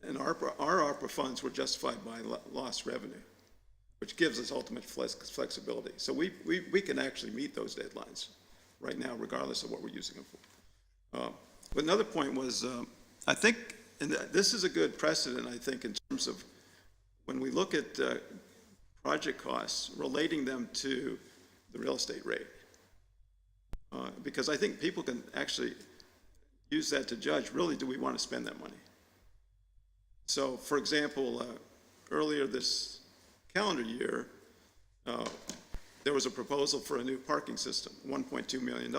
and our ARPA funds were justified by lost revenue, which gives us ultimate flexibility. So we can actually meet those deadlines right now, regardless of what we're using them for. But another point was, I think, and this is a good precedent, I think, in terms of when we look at project costs, relating them to the real estate rate. Because I think people can actually use that to judge, really, do we want to spend that money? So, for example, earlier this calendar year, there was a proposal for a new parking system, $1.2 million.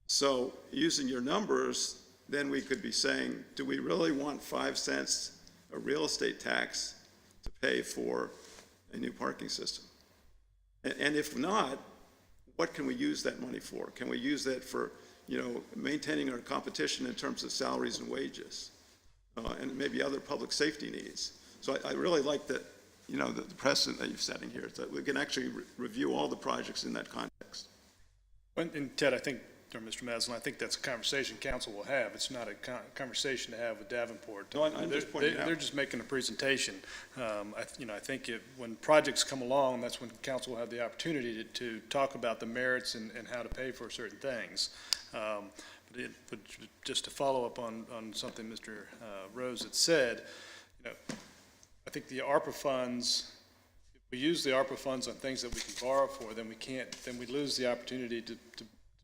So, using your numbers, then we could be saying, do we really want 5 cents a real estate tax to pay for a new parking system? And if not, what can we use that money for? Can we use that for, maintaining our competition in terms of salaries and wages, and maybe other public safety needs? So I really like that, the precedent that you're setting here, that we can actually review all the projects in that context. And Ted, I think, or Mr. Maslin, I think that's a conversation council will have. It's not a conversation to have with Davenport. No, I'm just pointing it out. They're just making a presentation. I think when projects come along, that's when council will have the opportunity to talk about the merits and how to pay for certain things. But just to follow up on something Mr. Rose had said, I think the ARPA funds, if we use the ARPA funds on things that we can borrow for, then we lose the opportunity to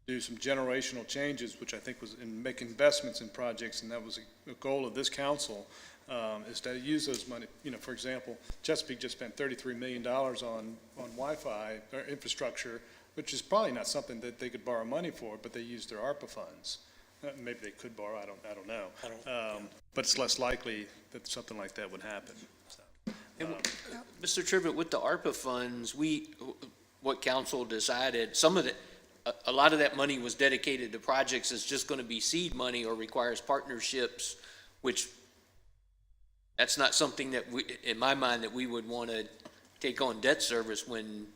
do some generational changes, which I think was in making investments in projects, and that was a goal of this council, is to use those money. For example, Chesapeake just spent $33 million on Wi-Fi infrastructure, which is probably not something that they could borrow money for, but they used their ARPA funds. Maybe they could borrow, I don't know. But it's less likely that something like that would happen. And, Mr. Trivette, with the ARPA funds, what council decided, a lot of that money was dedicated to projects that's just going to be seed money or requires partnerships, which that's not something that in my mind, that we would want to take on debt service when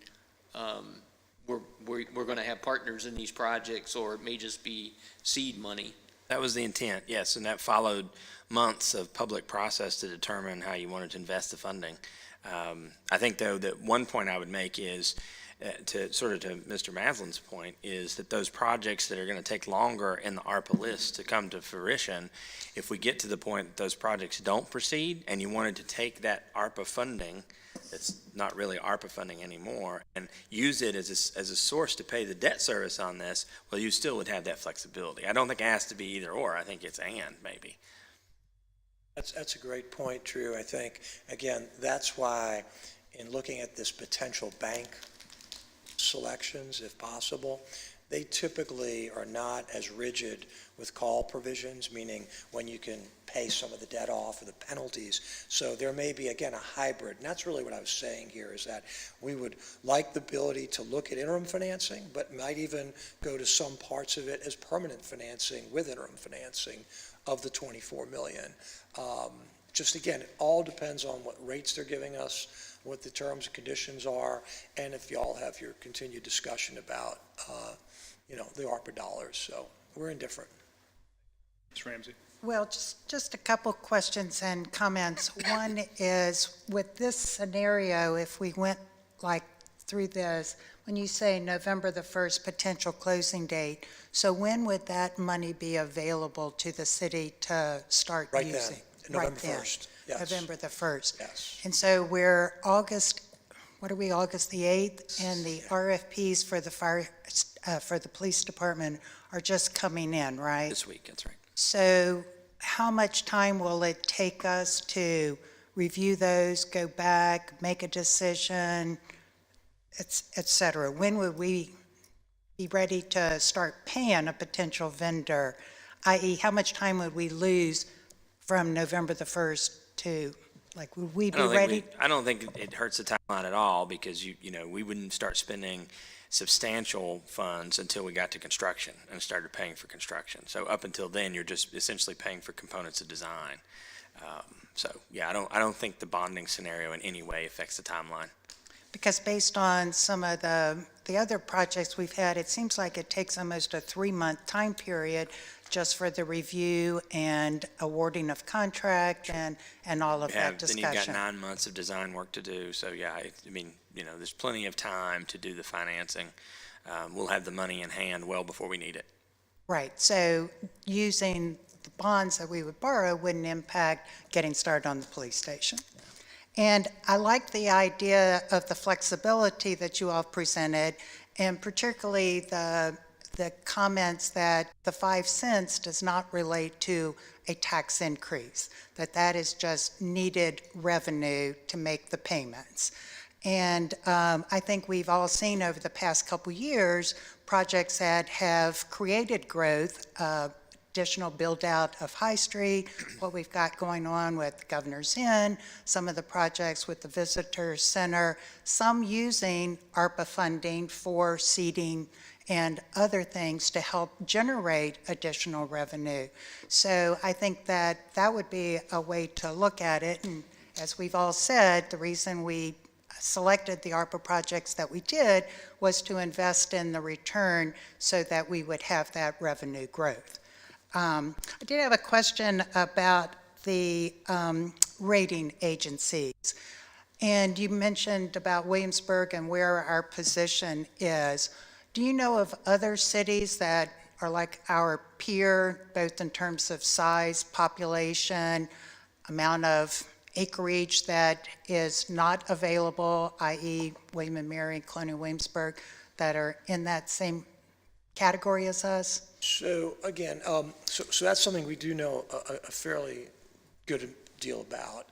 we're going to have partners in these projects, or it may just be seed money. That was the intent, yes, and that followed months of public process to determine how you wanted to invest the funding. I think, though, that one point I would make is, to Mr. Maslin's point, is that those projects that are going to take longer in the ARPA list to come to fruition, if we get to the point that those projects don't proceed and you wanted to take that ARPA funding, that's not really ARPA funding anymore, and use it as a source to pay the debt service on this, well, you still would have that flexibility. I don't think it has to be either or. I think it's and, maybe. That's a great point, Drew. I think, again, that's why in looking at this potential bank selections, if possible, they typically are not as rigid with call provisions, meaning when you can pay some of the debt off or the penalties. So there may be, again, a hybrid. And that's really what I was saying here, is that we would like the ability to look at interim financing, but might even go to some parts of it as permanent financing with interim financing of the 24 million. Just again, it all depends on what rates they're giving us, what the terms and conditions are, and if y'all have your continued discussion about, the ARPA dollars. So we're indifferent. Ms. Ramsey? Well, just a couple questions and comments. One is, with this scenario, if we went through this, when you say November the 1st potential closing date, so when would that money be available to the city to start Right using? then, November 1st. Yes. November the 1st. Yes. And so we're August what are we, August the 8th? And the RFPs for the for the police department are just coming in, right? This week, that's right. So how much time will it take us to review those, go back, make a decision, et cetera? When would we be ready to start paying a potential vendor? I.e., how much time would we lose from November the 1st to, like, would we be ready? I don't think it hurts the timeline at all, because we wouldn't start spending substantial funds until we got to construction and started paying for construction. So up until then, you're just essentially paying for components of design. So yeah, I don't think the bonding scenario in any way affects the timeline. Because based on some of the other projects we've had, it seems like it takes almost a 3-month time period just for the review and awarding of contract and all of that Then you've got discussion. 9 months of design work to do. So yeah, I mean, there's plenty of time to do the financing. We'll have the money in hand well before we need it. Right, so using the bonds that we would borrow wouldn't impact getting started on the police station. And I like the idea of the flexibility that you all presented, and particularly the comments that the 5 cents does not relate to a tax increase, that is just needed revenue to make the payments. And I think we've all seen over the past couple years projects that have created growth, additional build-out of High Street, what we've got going on with Governor's Inn, some of the projects with the Visitor Center, some using ARPA funding for seating and other things to help generate additional revenue. So I think that would be a way to look at it. And as we've all said, the reason we selected the ARPA projects that we did was to invest in the return so that we would have that revenue growth. I did have a question about the rating agencies. And you mentioned about Williamsburg and where our position is. Do you know of other cities that are like our peer, both in terms of size, population, amount of acreage that is not available, i.e. William and Mary, Colonial Williamsburg, that are in that same category as us? So again, so that's something we do know a fairly good deal about.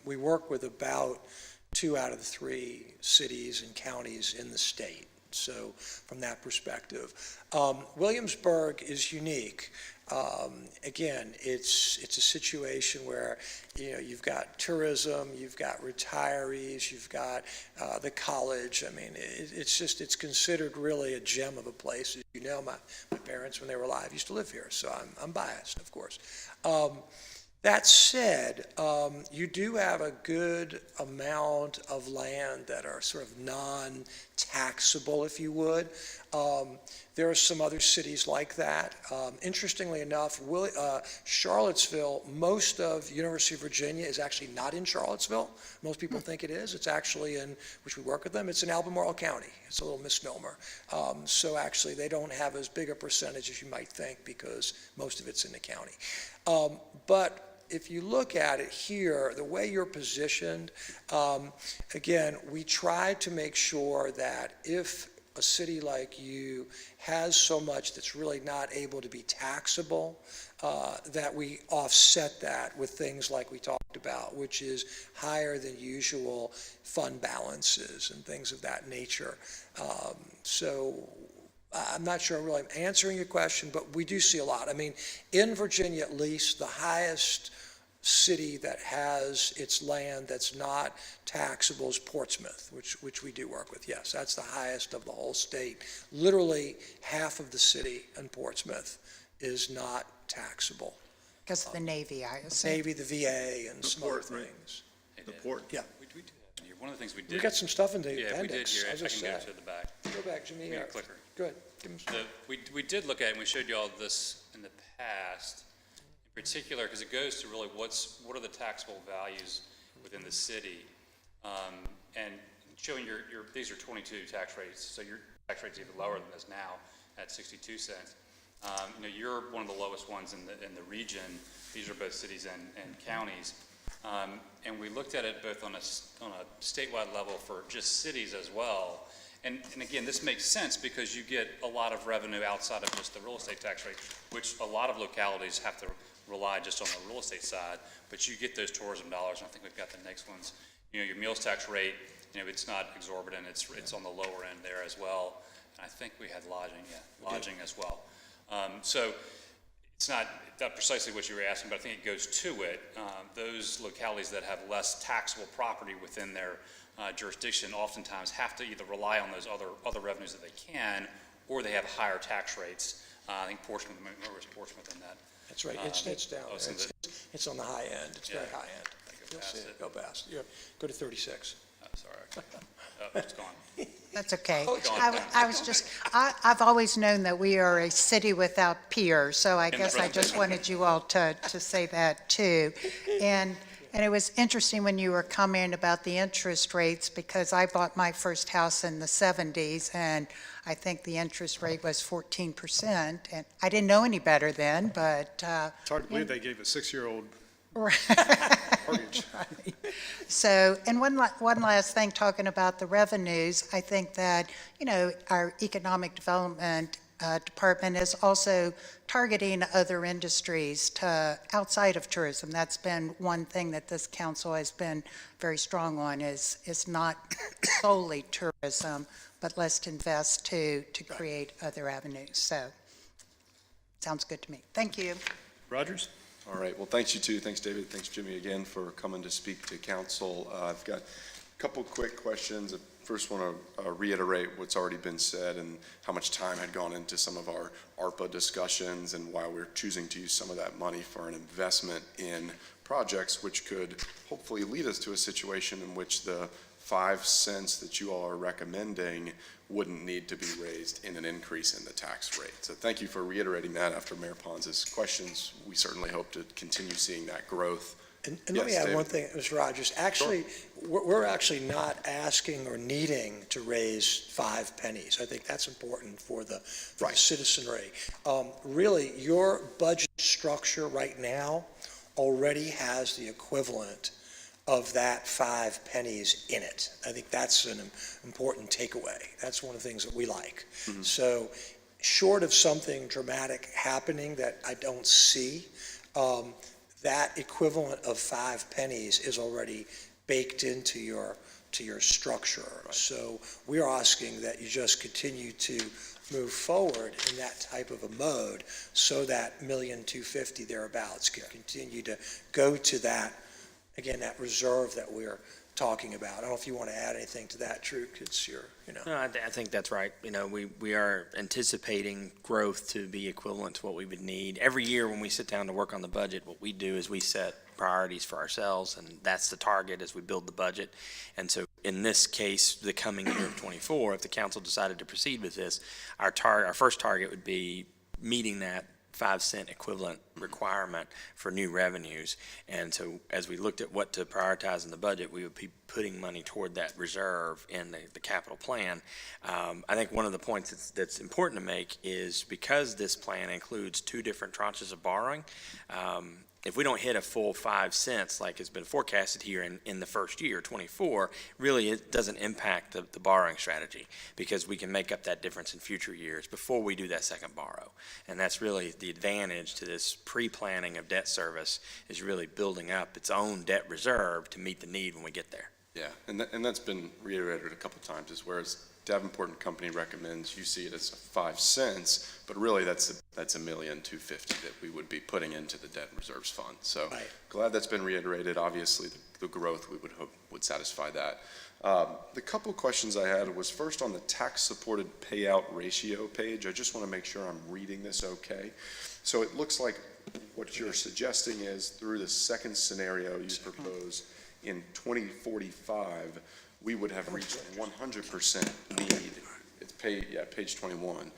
We work with about 2 out of the 3 cities and counties in the state. So from that perspective, Williamsburg is unique. Again, it's a situation where, you've got tourism, you've got retirees, you've got the college. I mean, it's considered really a gem of a place. As you know, my parents, when they were alive, used to live here, so I'm biased, of course. That said, you do have a good amount of land that are sort of non-taxable, if you would. There are some other cities like that. Interestingly enough, Charlottesville, most of University of Virginia is actually not in Charlottesville. Most people think it is. It's actually in, which we work with them, it's in Albemarle County. It's a little misnomer. So actually, they don't have as big a percentage as you might think because most of it's in the county. But if you look at it here, the way you're positioned, again, we try to make sure that if a city like you has so much that's really not able to be taxable, that we offset that with things like we talked about, which is higher than usual fund balances and things of that nature. So I'm not sure I'm really answering your question, but we do see a lot. I mean, in Virginia at least, the highest city that has its land that's not taxable is Portsmouth, which we do work with. Yes, that's the highest of the whole state. Literally half of the city in Portsmouth is not taxable. Because of the Navy, I assume. Navy, the VA, and The some other port, right. things. The port. Yeah. We do have in here. One of the things we did. We got some stuff in the Yeah, we did appendix. here. I as can I go said. to the back. Go back, Jimmy. Give me a clicker. Good. Give him We did look at it, and we showed you all this in the past, in particular, because it goes to really what are the taxable values within the city, and showing these are 22 tax rates, so your tax rate's even lower than this now at 62 cents. You're one of the lowest ones in the region. These are both cities and counties. And we looked at it both on a statewide level for just cities as well. And again, this makes sense because you get a lot of revenue outside of just the real estate tax rate, which a lot of localities have to rely just on the real estate side, but you get those tourism dollars, and I think we've got the next ones. You know, your meals tax rate, you know, it's not exorbitant, it's on the lower end there as well. And I think we had lodging as well. So it's not precisely what you were asking, but I think it goes to it. Those localities that have less taxable property within their jurisdiction oftentimes have to either rely on those other revenues that they can, or they have higher tax rates. I think Portsmouth in that. That's right, it's down there. It's on the high end, it's very high end. You'll see it, go past. Yeah, go to 36. Sorry. Oh, it's gone. That's okay. Oh, it's I was just, I've always known that we are a city without peers, so I guess I just wanted you all to say that too. And it was interesting when you were commenting about the interest rates, because I bought my first house in the 70s, and I think the interest rate was 14%, and I didn't know any better then, but. It's hard to believe they gave a 6-year-old mortgage. Right. So, and one last thing, talking about the revenues, I think that, you know, our economic development department is also targeting other industries outside of tourism. That's been one thing that this council has been very strong on, is not solely tourism, but let's invest to create other avenues. So, sounds good to me. Thank you. Rogers? All right, well, thanks you too. Thanks, David. Thanks, Jimmy, again for coming to speak to council. I've got a couple quick questions. I first want to reiterate what's already been said and how much time had gone into some of our ARPA discussions and why we're choosing to use some of that money for an investment in projects which could hopefully lead us to a situation in which the 5 cents that you all are recommending wouldn't need to be raised in an increase in the tax rate. So thank you for reiterating that after Mayor Pons' questions. We certainly hope to continue seeing that growth. And let me add one thing, Mr. Rogers. Actually, we're actually not asking or needing to raise 5 pennies. I think that's important for the citizenry. Really, your budget structure right now already has the equivalent of that 5 pennies in it. I think that's an important takeaway. That's one of the things that we like. Mm-hmm. So short of something dramatic happening that I don't see, that equivalent of 5 pennies is already baked into your structure. Right. So we're asking that you just continue to move forward in that type of a mode so that $1,250,000 thereabouts can continue to go to that, again, that reserve that we're talking about. I don't know if you want to add anything to that, Drew. It's your, No, I think that's right. We are anticipating growth to be equivalent to what we would need. Every year when we sit down to work on the budget, what we do is we set priorities for ourselves, and that's the target as we build the budget. And so in this case, the coming year of 24, if the council decided to proceed with this, our first target would be meeting that 5-cent equivalent requirement for new revenues. And so as we looked at what to prioritize in the budget, we would be putting money toward that reserve in the capital plan. I think one of the points that's important to make is because this plan includes 2 different tranches of borrowing, if we don't hit a full 5 cents like has been forecasted here in the first year, 24, really it doesn't impact the borrowing strategy because we can make up that difference in future years before we do that second borrow. And that's really the advantage to this pre-planning of debt service, is really building up its own debt reserve to meet the need when we get there. Yeah, and that's been reiterated a couple times, is whereas Davenport and Company recommends you see it as 5 cents, but really that's $1,250,000 that we would be putting into the debt reserves fund. So glad that's been reiterated. Obviously, the growth we would hope would satisfy that. The couple questions I had was first on the tax-supported payout ratio page. I just want to make sure I'm reading this okay. So it looks like what you're suggesting is through the second scenario you propose in 2045, we would have reached 100% need. It's page 21.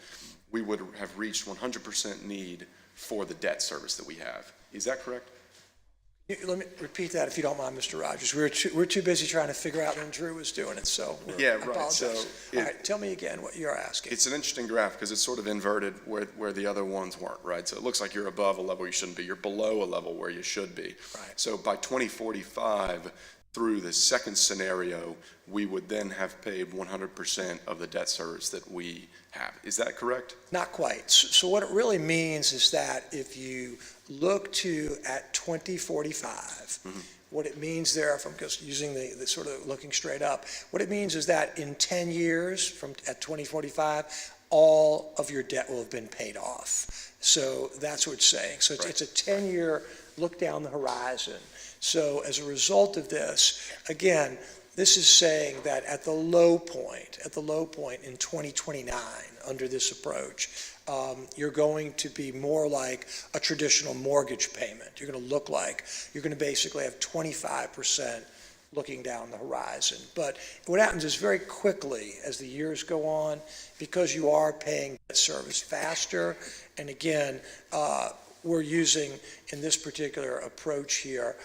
We would have reached 100% need for the debt service that we have. Is that correct? Let me repeat that if you don't mind, Mr. Rogers. We're too busy trying to figure out when Drew was doing it, so Yeah, I right. apologize. So All right, tell me again what you're asking. It's an interesting graph because it's sort of inverted where the other ones weren't, right? So it looks like you're above a level you shouldn't be. You're below a level where you should be. Right. So by 2045, through the second scenario, we would then have paid 100% of the debt service that we have. Is that correct? Not quite. So what it really means is that if you look at 2045, what it means there, if I'm just using the sort of looking straight up, what it means is that in 10 years at 2045, all of your debt will have been paid off. So that's what it's saying. So it's a 10-year look down the horizon. So as a result of this, again, this is saying that at the low point in 2029, under this approach, you're going to be more like a traditional mortgage payment. You're going to basically have 25% looking down the horizon. But what happens is very quickly, as the years go on, because you are paying debt service faster, and again, we're using, in this particular approach here,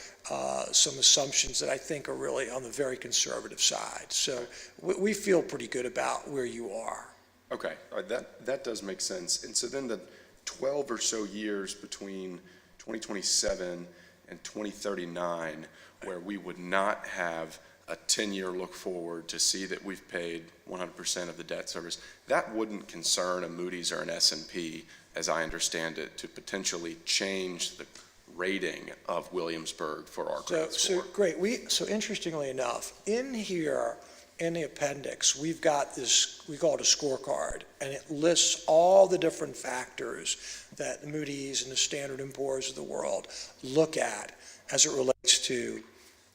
some assumptions that I think are really on the very conservative side. So we feel pretty good about where you are. Okay, all right, that does make sense. And so then the 12 or so years between 2027 and 2039, where we would not have a 10-year look forward to see that we've paid 100% of the debt service, that wouldn't concern a Moody's or an S&P, as I understand it, to potentially change the rating of Williamsburg for our credit score. So great. So interestingly enough, in here, in the appendix, we've got this, we call it a scorecard, and it lists all the different factors that the Moody's and the Standard & Poor's of the world look at as it relates to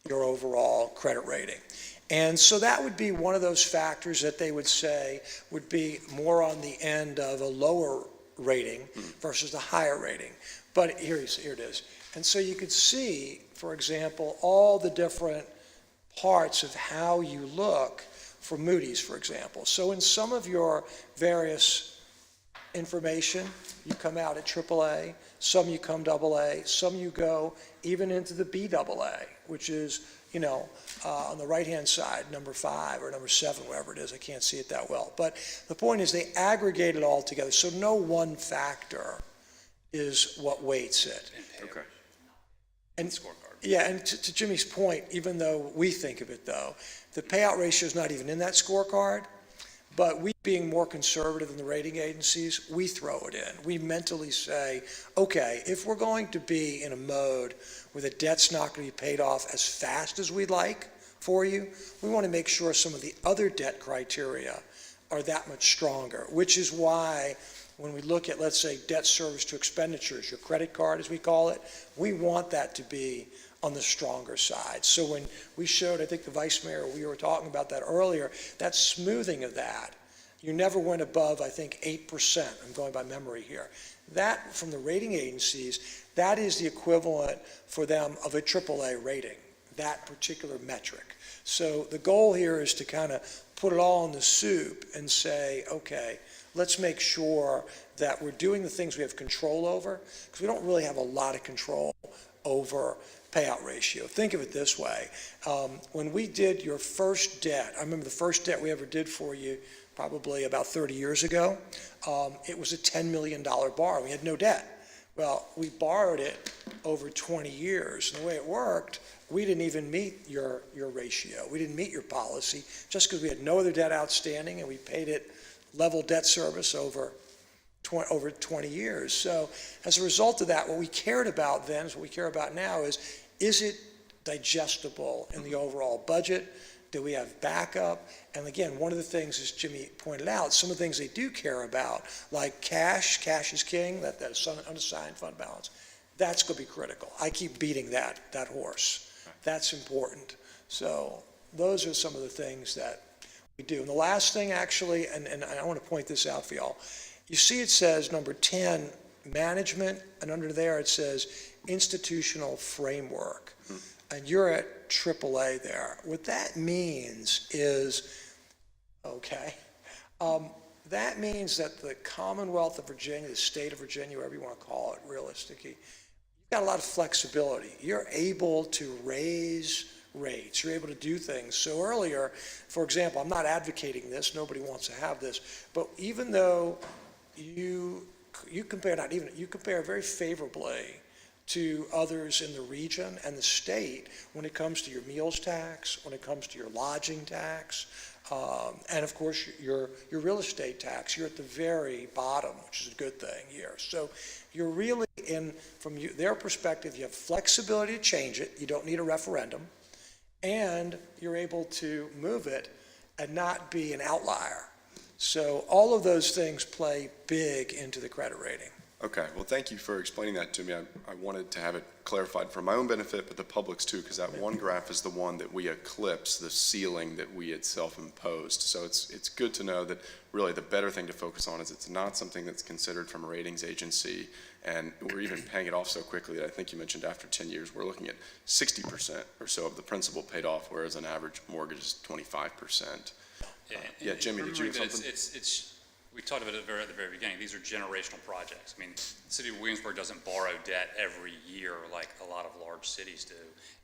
your overall credit rating. And so that would be one of those factors that they would say would be more on the end of a lower rating versus the higher rating. But here it is. And so you could see, for example, all the different parts of how you look for Moody's, for example. So in some of your various information, you come out at AAA, some you come AA, some you go even into the BAA, which is, on the right-hand side, number 5 or number 7, wherever it is. I can't see it that well. But the point is they aggregate it all together. So no one factor is what weights it. Okay. And Scorecard. yeah, and to Jimmy's point, even though we think of it though, the payout ratio is not even in that scorecard, but we being more conservative than the rating agencies, we throw it in. We mentally say, okay, if we're going to be in a mode where the debt's not going to be paid off as fast as we'd like for you, we want to make sure some of the other debt criteria are that much stronger, which is why when we look at, let's say, debt service to expenditures, your credit card as we call it, we want that to be on the stronger side. So when we showed, I think the Vice Mayor, we were talking about that earlier, that smoothing of that, you never went above, I think, 8%. I'm going by memory here. That, from the rating agencies, that is the equivalent for them of a AAA rating, that particular metric. So the goal here is to kind of put it all in the soup and say, okay, let's make sure that we're doing the things we have control over, because we don't really have a lot of control over payout ratio. Think of it this way. When we did your first debt, I remember the first debt we ever did for you probably about 30 years ago, it was a $10 million borrow. We had no debt. Well, we borrowed it over 20 years. And the way it worked, we didn't even meet your ratio. We didn't meet your policy just because we had no other debt outstanding and we paid it level debt service over 20 years. So as a result of that, what we cared about then is what we care about now is it digestible in the overall budget? Do we have backup? And again, one of the things, as Jimmy pointed out, some of the things they do care about, like cash is king, that unassigned fund balance, that's going to be critical. I keep beating that horse. That's important. So those are some of the things that we do. And the last thing, actually, and I want to point this out for y'all, you see it says number 10, management, and under there it says institutional framework. And you're at AAA there. What that means is, okay, that means that the Commonwealth of Virginia, the state of Virginia, whatever you want to call it realistically, you got a lot of flexibility. You're able to raise rates. You're able to do things. So earlier, for example, I'm not advocating this. Nobody wants to have this. But even though you compare very favorably to others in the region and the state when it comes to your meals tax, when it comes to your lodging tax, and of course your real estate tax. You're at the very bottom, which is a good thing here. So you're really from their perspective, you have flexibility to change it. You don't need a referendum, and you're able to move it and not be an outlier. So all of those things play big into the credit rating. Okay, well, thank you for explaining that to me. I wanted to have it clarified for my own benefit, but the public's too, because that one graph is the one that we eclipse the ceiling that we had self-imposed. So it's good to know that really the better thing to focus on is it's not something that's considered from a ratings agency, and we're even paying it off so quickly that I think you mentioned after 10 years, we're looking at 60% or so of the principal paid off, whereas an average mortgage is 25%. Yeah, Jimmy, did you have something? We talked about it at the very beginning. These are generational projects. I mean, the city of Williamsburg doesn't borrow debt every year like a lot of large cities do.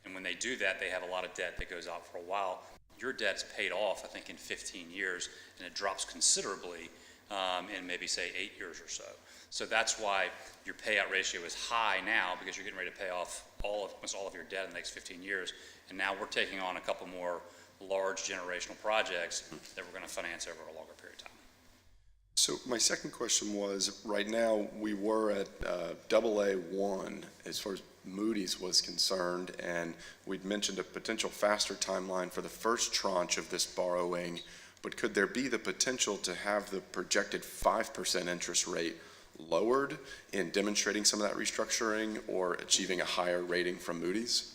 And when they do that, they have a lot of debt that goes out for a while. Your debt's paid off, I think, in 15 years, and it drops considerably in maybe, say, 8 years or so. So that's why your payout ratio is high now, because you're getting ready to pay off almost all of your debt in the next 15 years. And now we're taking on a couple more large generational projects that we're going to finance over a longer period of time. So my second question was, right now, we were at AA1 as far as Moody's was concerned, and we'd mentioned a potential faster timeline for the first tranche of this borrowing, but could there be the potential to have the projected 5% interest rate lowered in demonstrating some of that restructuring or achieving a higher rating from Moody's?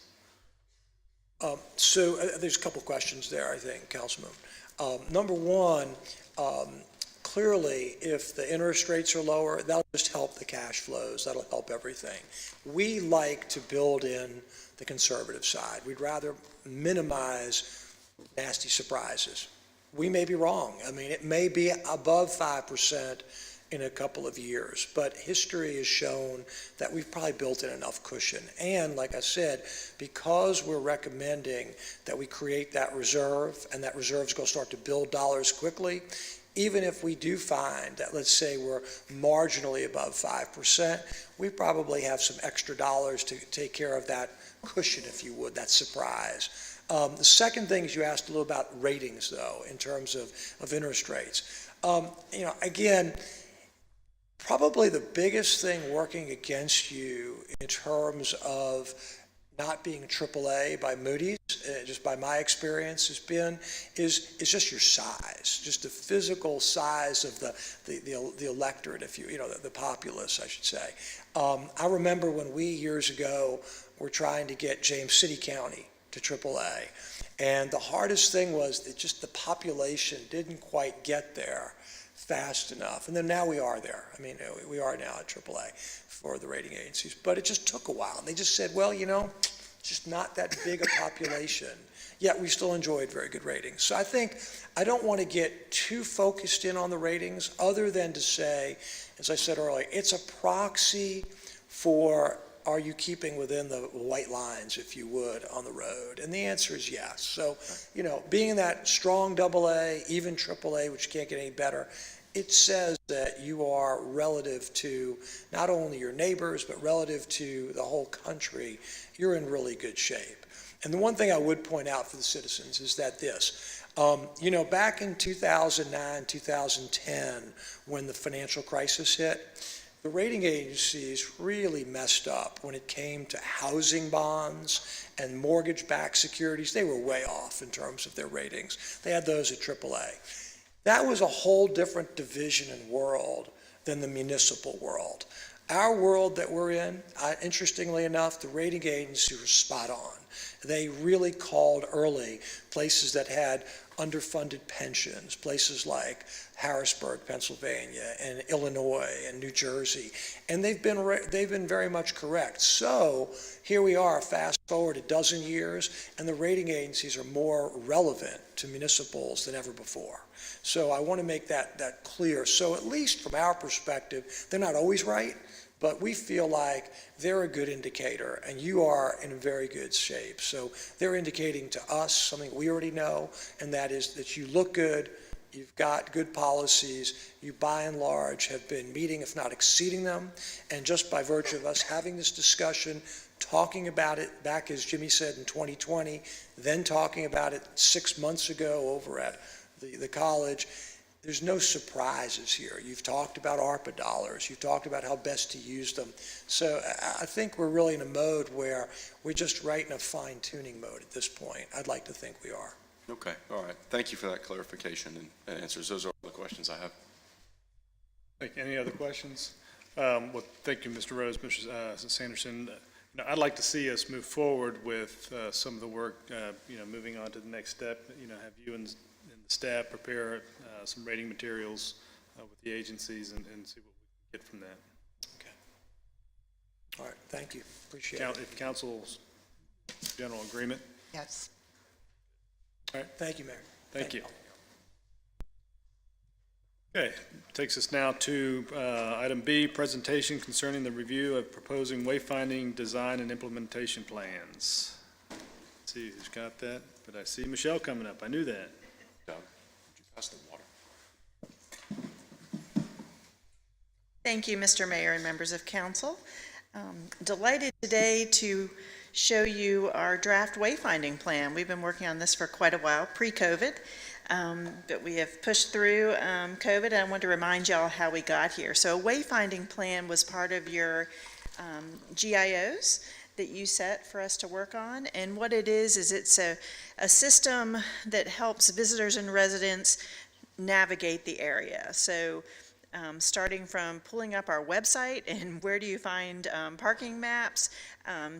So there's a couple questions there, I think, Councilman. Number one, clearly, if the interest rates are lower, that'll just help the cash flows. That'll help everything. We like to build in the conservative side. We'd rather minimize nasty surprises. We may be wrong. I mean, it may be above 5% in a couple of years, but history has shown that we've probably built in enough cushion. And like I said, because we're recommending that we create that reserve, and that reserve is going to start to build dollars quickly, even if we do find that, let's say, we're marginally above 5%, we probably have some extra dollars to take care of that cushion, if you would, that surprise. The second thing is you asked a little about ratings, though, in terms of interest rates. Again, probably the biggest thing working against you in terms of not being AAA by Moody's, just by my experience, is just your size, just the physical size of the electorate, the populace, I should say. I remember when we years ago were trying to get James City County to AAA, and the hardest thing was that just the population didn't quite get there fast enough. And then now we are there. I mean, we are now at AAA for the rating agencies, but it just took a while. And they just said, well, it's just not that big a population, yet we still enjoyed very good ratings. So I think I don't want to get too focused in on the ratings, other than to say, as I said earlier, it's a proxy for, are you keeping within the white lines, if you would, on the road? And the answer is yes. So, being in that strong AA, even AAA, which can't get any better, it says that you are, relative to not only your neighbors, but relative to the whole country, you're in really good shape. And the one thing I would point out for the citizens is that back in 2009, 2010, when the financial crisis hit, the rating agencies really messed up when it came to housing bonds and mortgage-backed securities. They were way off in terms of their ratings. They had those at AAA. That was a whole different division and world than the municipal world. Our world that we're in, interestingly enough, the rating agencies were spot on. They really called early places that had underfunded pensions, places like Harrisburg, Pennsylvania, and Illinois, and New Jersey, and they've been very much correct. So here we are, fast forward a dozen years, and the rating agencies are more relevant to municipals than ever before. So I want to make that clear. So at least from our perspective, they're not always right, but we feel like they're a good indicator, and you are in very good shape. So they're indicating to us something we already know, and that is that you look good, you've got good policies, you by and large have been meeting, if not exceeding them, and just by virtue of us having this discussion, talking about it back, as Jimmy said, in 2020, then talking about it 6 months ago over at the college, there's no surprises here. You've talked about ARPA dollars. You've talked about how best to use them. So I think we're really in a mode where we're just right in a fine-tuning mode at this point. I'd like to think we are. Okay, all right. Thank you for that clarification and answers. Those are all the questions I have. Any other questions? Well, thank you, Mr. Rose, Mr. Sanderson. I'd like to see us move forward with some of the work, moving on to the next step, have you and the staff prepare some rating materials with the agencies and see what we can get from that. Okay. All right, thank you. Appreciate it. If council's general agreement. Yes. All right. Thank you, Mayor. Thank you. Okay, takes us now to item B, presentation concerning the review of proposing wayfinding design and implementation plans. Let's see who's got that, but I see Michelle coming up. I knew that. Doug, would you pass the water? Thank you, Mr. Mayor and members of council. Delighted today to show you our draft wayfinding plan. We've been working on this for quite a while, pre-COVID, but we have pushed through COVID, and I want to remind y'all how we got here. So a wayfinding plan was part of your GIOs that you set for us to work on, and what it is it's a system that helps visitors and residents navigate the area. So starting from pulling up our website and where do you find parking maps,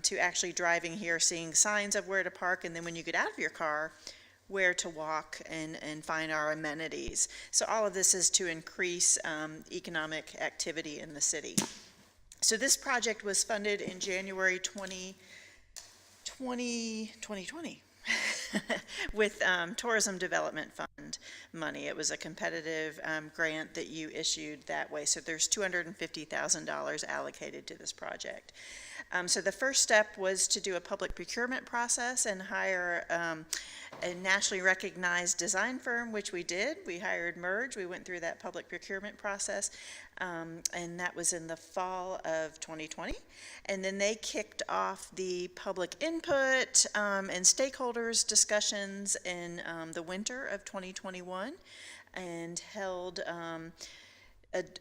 to actually driving here, seeing signs of where to park, and then when you get out of your car, where to walk and find our amenities. So all of this is to increase economic activity in the city. So this project was funded in January 2020 with Tourism Development Fund money. It was a competitive grant that you issued that way. So there's $250,000 allocated to this project. So the first step was to do a public procurement process and hire a nationally recognized design firm, which we did. We hired MERJE. We went through that public procurement process, and that was in the fall of 2020. And then they kicked off the public input and stakeholders discussions in the winter of 2021 and held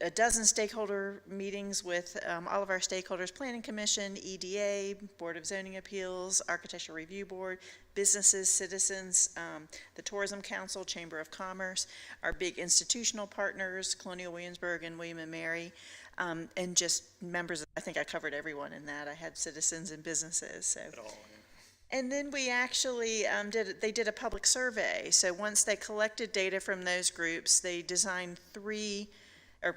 a dozen stakeholder meetings with all of our stakeholders: Planning Commission, EDA, Board of Zoning Appeals, Architectural Review Board, businesses, citizens, the Tourism Council, Chamber of Commerce, our big institutional partners, Colonial Williamsburg and William & Mary, and just members. I think I covered everyone in that. I had citizens and businesses. So. And then we actually did a public survey. So once they collected data from those groups, they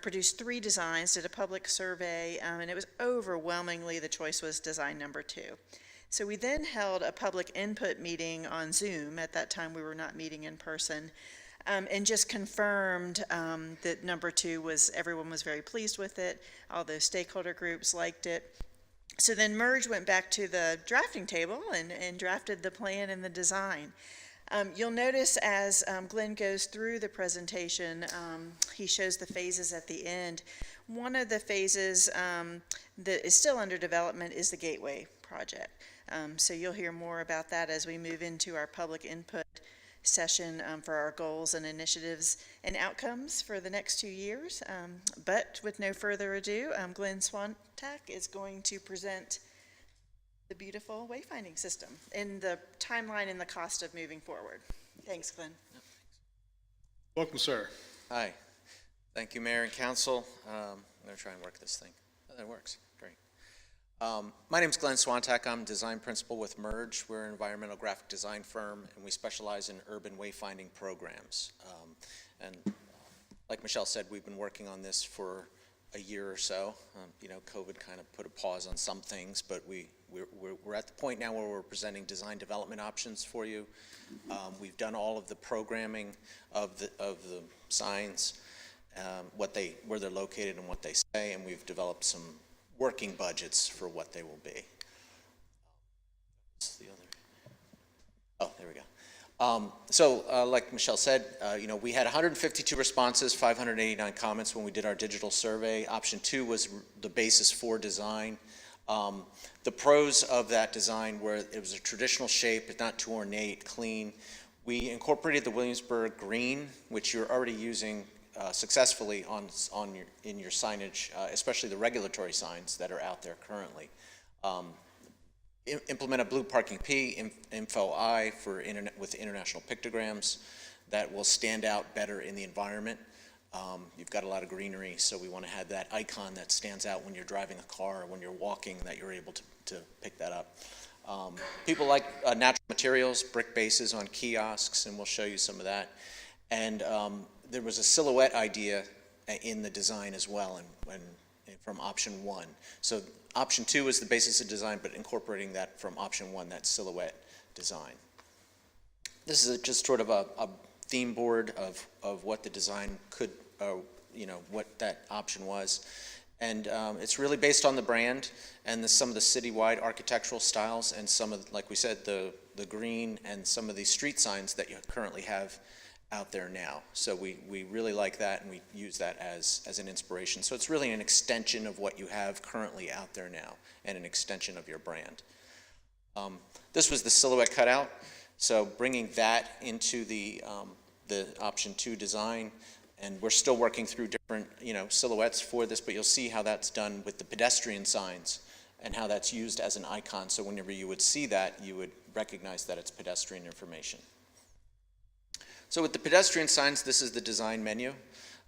produced three designs, did a public survey, and it was overwhelmingly, the choice was design number 2. So we then held a public input meeting on Zoom. At that time, we were not meeting in person, and just confirmed that number 2 everyone was very pleased with it. All those stakeholder groups liked it. So then MERJE went back to the drafting table and drafted the plan and the design. You'll notice as Glenn goes through the presentation, he shows the phases at the end. One of the phases that is still under development is the Gateway project. So you'll hear more about that as we move into our public input session for our goals and initiatives and outcomes for the next 2 years. But with no further ado, Glenn Swantak is going to present the beautiful wayfinding system and the timeline and the cost of moving forward. Thanks, Glenn. Welcome, sir. Hi. Thank you, Mayor and Council. I'm going to try and work this thing. Oh, that works. Great. My name is Glenn Swantak. I'm design principal with MERJE. We're an environmental graphic design firm, and we specialize in urban wayfinding programs. And like Michelle said, we've been working on this for a year or so. COVID kind of put a pause on some things, but we're at the point now where we're presenting design development options for you. We've done all of the programming of the signs, where they're located and what they say, and we've developed some working budgets for what they will be. What's the other? Oh, there we go. Like Michelle said, we had 152 responses, 589 comments when we did our digital survey. Option 2 was the basis for design. The pros of that design were it was a traditional shape, it's not too ornate, clean. We incorporated the Williamsburg green, which you're already using successfully in your signage, especially the regulatory signs that are out there currently. Implement a blue parking P, info I with international pictograms that will stand out better in the environment. You've got a lot of greenery, so we want to have that icon that stands out when you're driving a car or when you're walking, that you're able to pick that up. People like natural materials, brick bases on kiosks, and we'll show you some of that. And there was a silhouette idea in the design as well, from option 1. So option 2 is the basis of design, but incorporating that from option 1, that silhouette design. This is just sort of a theme board of what the design could, what that option was. And it's really based on the brand and some of the citywide architectural styles and some of, like we said, the green and some of these street signs that you currently have out there now. So we really like that, and we use that as an inspiration. So it's really an extension of what you have currently out there now and an extension of your brand. This was the silhouette cutout. So bringing that into the option 2 design, and we're still working through different silhouettes for this, but you'll see how that's done with the pedestrian signs and how that's used as an icon. So whenever you would see that, you would recognize that it's pedestrian information. So with the pedestrian signs, this is the design menu.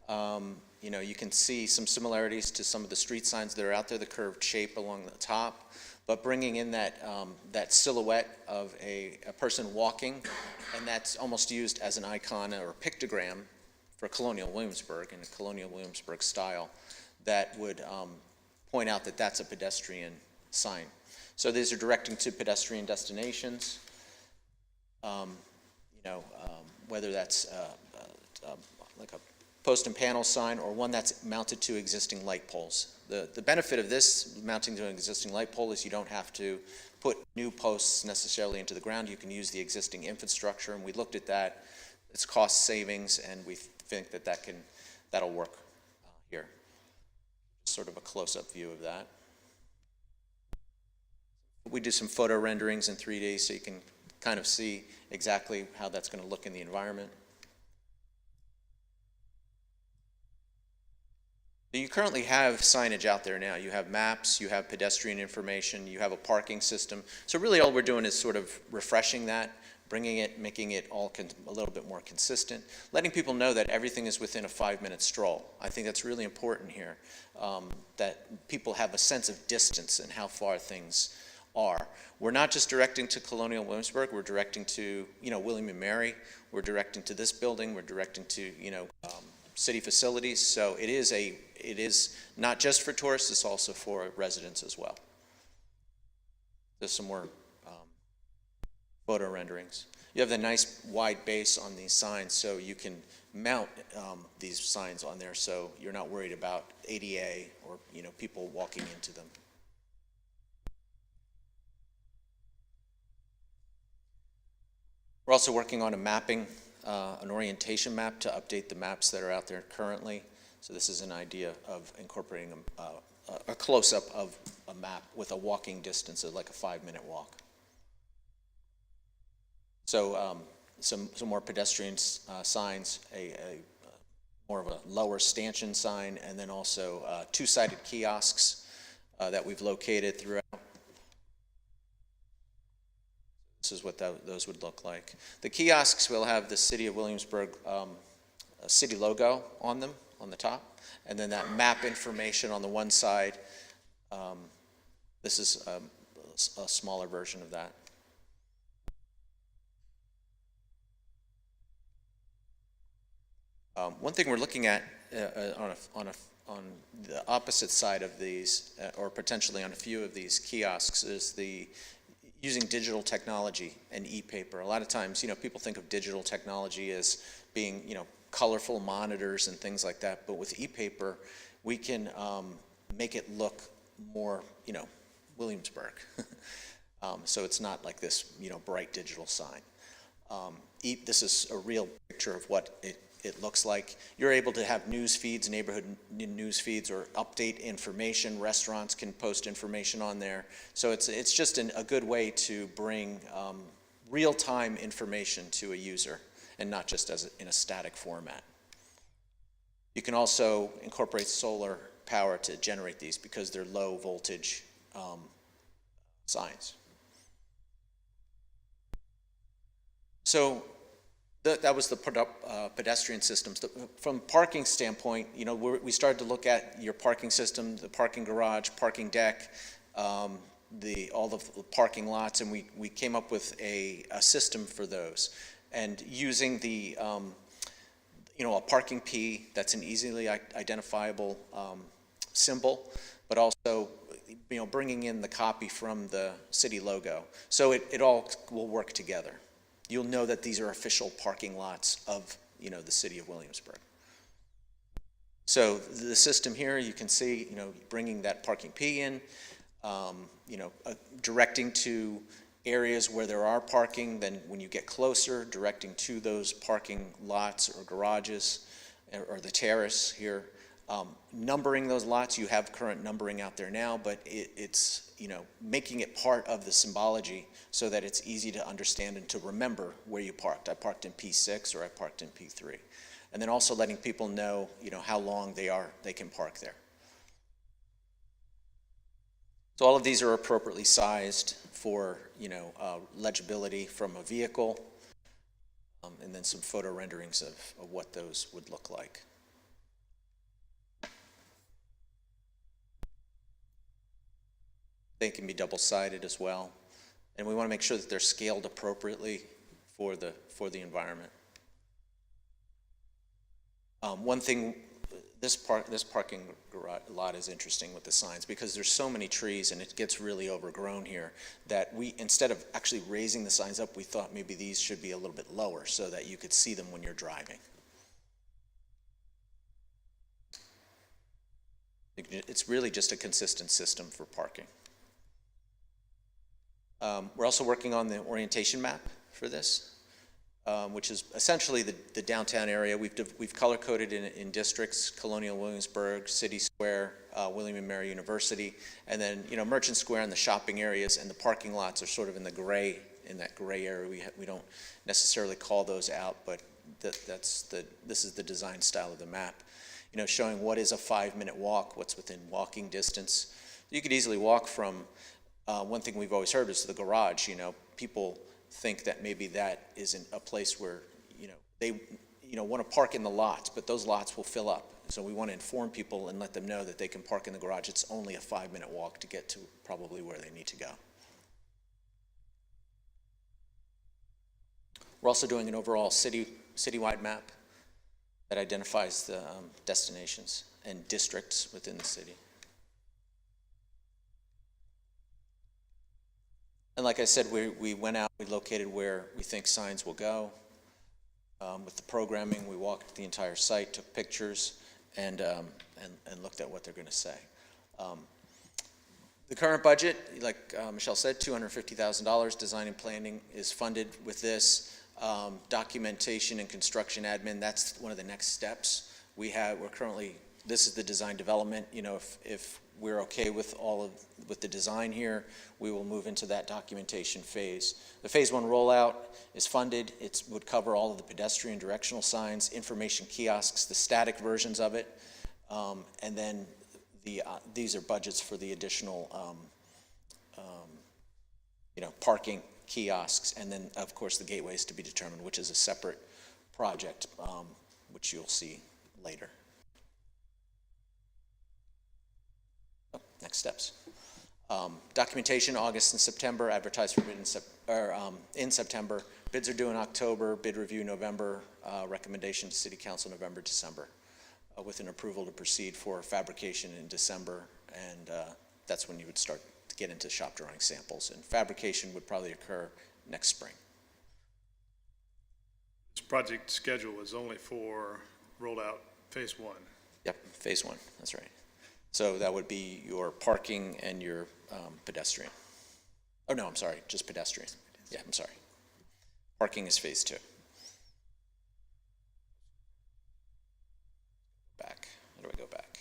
You can see some similarities to some of the street signs that are out there, the curved shape along the top, but bringing in that silhouette of a person walking, and that's almost used as an icon or a pictogram for Colonial Williamsburg in a Colonial Williamsburg style that would point out that that's a pedestrian sign. So these are directing to pedestrian destinations. Whether that's like a post and panel sign or one that's mounted to existing light poles. The benefit of this mounting to an existing light pole is you don't have to put new posts necessarily into the ground. You can use the existing infrastructure, and we looked at that. It's cost savings, and we think that that'll work here. Sort of a close-up view of that. We do some photo renderings in 3D so you can kind of see exactly how that's going to look in the environment. You currently have signage out there now. You have maps, you have pedestrian information, you have a parking system. So really all we're doing is sort of refreshing that, bringing it, making it all a little bit more consistent, letting people know that everything is within a 5-minute stroll. I think that's really important here, that people have a sense of distance and how far things are. We're not just directing to Colonial Williamsburg, we're directing to, William and Mary, we're directing to this building, we're directing to, city facilities. So it is not just for tourists, it's also for residents as well. There's some more photo renderings. You have the nice wide base on these signs, so you can mount these signs on there so you're not worried about ADA or people walking into them. We're also working on a mapping, an orientation map to update the maps that are out there currently. So this is an idea of incorporating a close-up of a map with a walking distance of like a 5-minute walk. So some more pedestrian signs, more of a lower stanchion sign, and then also 2-sided kiosks that we've located throughout. This is what those would look like. The kiosks will have the City of Williamsburg city logo on them, on the top, and then that map information on the one side. This is a smaller version of that. One thing we're looking at on the opposite side of these, or potentially on a few of these kiosks, is using digital technology and e-paper. A lot of times, people think of digital technology as being, colorful monitors and things like that. But with e-paper, we can make it look more, Williamsburg. So it's not like this, bright digital sign. This is a real picture of what it looks like. You're able to have news feeds, neighborhood news feeds, or update information. Restaurants can post information on there. So it's just a good way to bring real-time information to a user, and not just in a static format. You can also incorporate solar power to generate these because they're low voltage signs. So that was the pedestrian systems. From parking standpoint, we started to look at your parking system, the parking garage, parking deck, all the parking lots, and we came up with a system for those. And using the, a parking P, that's an easily identifiable symbol, but also, bringing in the copy from the city logo. So it all will work together. You'll know that these are official parking lots of, the city of Williamsburg. So the system here, you can see, bringing that parking P in, directing to areas where there are parking, then when you get closer, directing to those parking lots or garages or the terrace here. Numbering those lots, you have current numbering out there now, but it's, making it part of the symbology so that it's easy to understand and to remember where you parked. I parked in P6 or I parked in P3. And then also letting people know, how long they can park there. So all of these are appropriately sized for, legibility from a vehicle, and then some photo renderings of what those would look like. They can be double-sided as well, and we want to make sure that they're scaled appropriately for the environment. One thing, this parking lot is interesting with the signs because there's so many trees and it gets really overgrown here that instead of actually raising the signs up, we thought maybe these should be a little bit lower so that you could see them when you're driving. It's really just a consistent system for parking. We're also working on the orientation map for this, which is essentially the downtown area. We've color-coded in districts: Colonial Williamsburg, City Square, William and Mary University, and then Merchant Square and the shopping areas, and the parking lots are sort of in that gray area. We don't necessarily call those out, but this is the design style of the map. Showing what is a 5-minute walk, what's within walking distance. You could easily walk from. One thing we've always heard is the garage. People think that maybe that isn't a place where, they, want to park in the lots, but those lots will fill up. So we want to inform people and let them know that they can park in the garage. It's only a 5-minute walk to get to probably where they need to go. We're also doing an overall citywide map that identifies the destinations and districts within the city. And like I said, we went out, we located where we think signs will go. With the programming, we walked the entire site, took pictures, and looked at what they're going to say. The current budget, like Michelle said, $250,000. Design and planning is funded with this. Documentation and construction admin, that's one of the next steps. We're currently, this is the design development. If we're okay with with the design here, we will move into that documentation phase. The phase 1 rollout is funded. It would cover all of the pedestrian directional signs, information kiosks, the static versions of it, and then these are budgets for the additional parking kiosks, and then of course the gateways to be determined, which is a separate project, which you'll see later. Next steps. Documentation, August and September, advertised for bid in September. Bids are due in October, bid review November, recommendation to City Council November, December, with an approval to proceed for fabrication in December, and that's when you would start to get into shop drawing samples, and fabrication would probably occur next spring. This project schedule is only for rollout phase 1. Yep, phase 1, that's right. So that would be your parking and your pedestrian. Oh, no, I'm sorry, just pedestrian. Yeah, I'm sorry. Parking is phase 2. Back. How do I go back?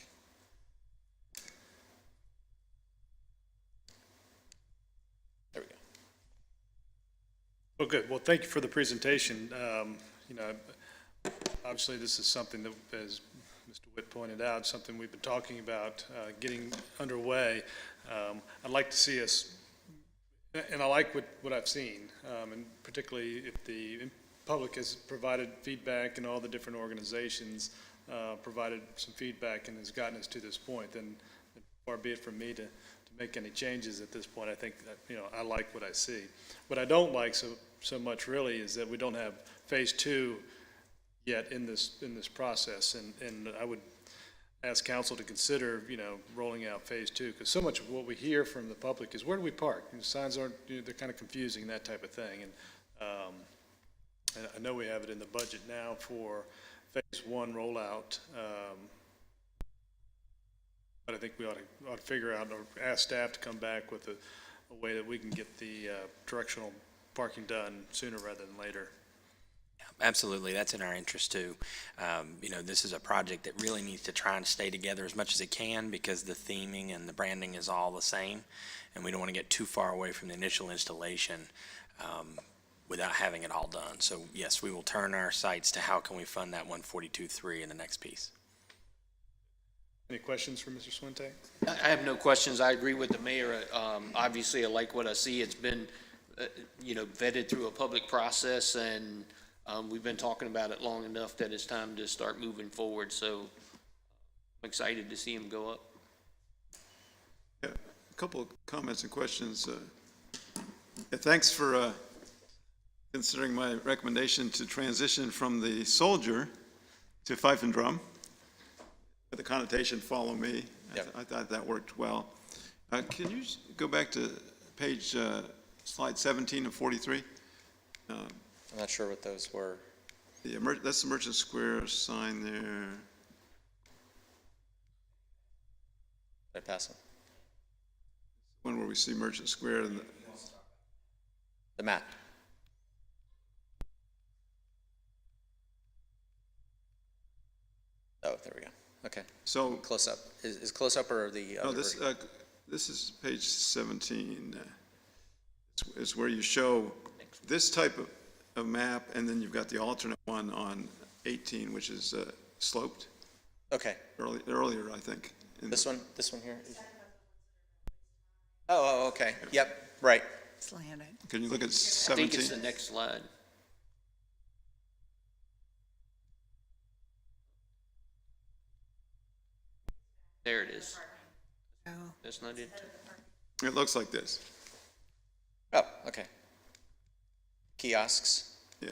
There we go. Oh, good. Well, thank you for the presentation. Obviously, this is something that, as Mr. Witt pointed out, something we've been talking about getting underway. I'd like to see us, and I like what I've seen, and particularly if the public has provided feedback and all the different organizations provided some feedback and has gotten us to this point, then far be it from me to make any changes at this point. I think that, I like what I see. What I don't like so much really is that we don't have phase 2 yet in this process, and I would ask council to consider, rolling out phase 2, because so much of what we hear from the public is, where do we park? And signs aren't, they're kind of confusing, that type of thing, and I know we have it in the budget now for phase 1 rollout, but I think we ought to figure out, or ask staff to come back with a way that we can get the directional parking done sooner rather than later. Absolutely, that's in our interest too. This is a project that really needs to try and stay together as much as it can, because the theming and the branding is all the same, and we don't want to get too far away from the initial installation without having it all done. So yes, we will turn our sights to how can we fund that 142.3 in the next piece. Any questions for Mr. Swinte? I have no questions. I agree with the mayor. Obviously, I like what I see. It's been, vetted through a public process, and we've been talking about it long enough that it's time to start moving forward. So I'm excited to see him go up. Yeah, a couple of comments and questions. Thanks for considering my recommendation to transition from the soldier to fife and drum. The connotation, follow me. Yep. I thought that worked well. Can you go back to page, slide 17 of 43? I'm not sure what those were. That's the Merchant Square sign there. Did I pass them? One where we see Merchant Square and The map. Oh, there we go. Okay. so, Close up. Is close up or the no, other? this is page 17. It's where you show this type of map, and then you've got the alternate one on 18, which is sloped. Okay. Earlier, I think. This one here? Oh, okay. Yep, right. Slanted. Can you look at I 17? think it's the next slide. There it is. Oh. That's not it. It looks like this. Oh, okay. Kiosks. Yeah.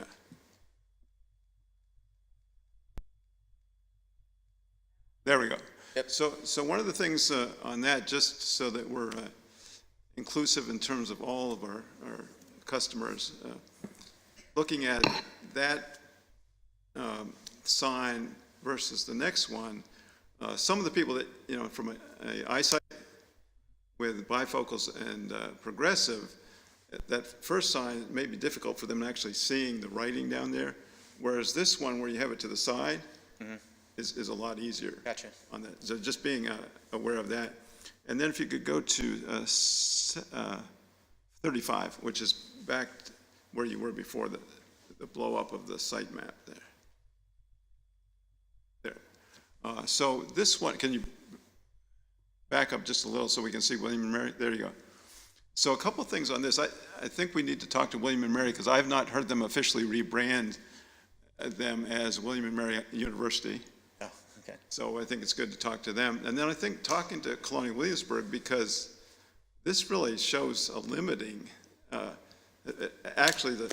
There we go. Yep. So one of the things on that, just so that we're inclusive in terms of all of our customers, looking at that sign versus the next one, some of the people that, from a eyesight with bifocals and progressive, that first sign may be difficult for them actually seeing the writing down there, whereas this one where you have it to the side is a lot easier. Gotcha. On that. So just being aware of that. And then if you could go to 35, which is back where you were before the blow up of the site map there. So this one, can you back up just a little so we can see William and Mary? There you go. So a couple of things on this. I think we need to talk to William and Mary, because I have not heard them officially rebrand them as William and Mary University. Oh, okay. So I think it's good to talk to them. And then I think talking to Colonial Williamsburg, because this really shows a limiting, actually the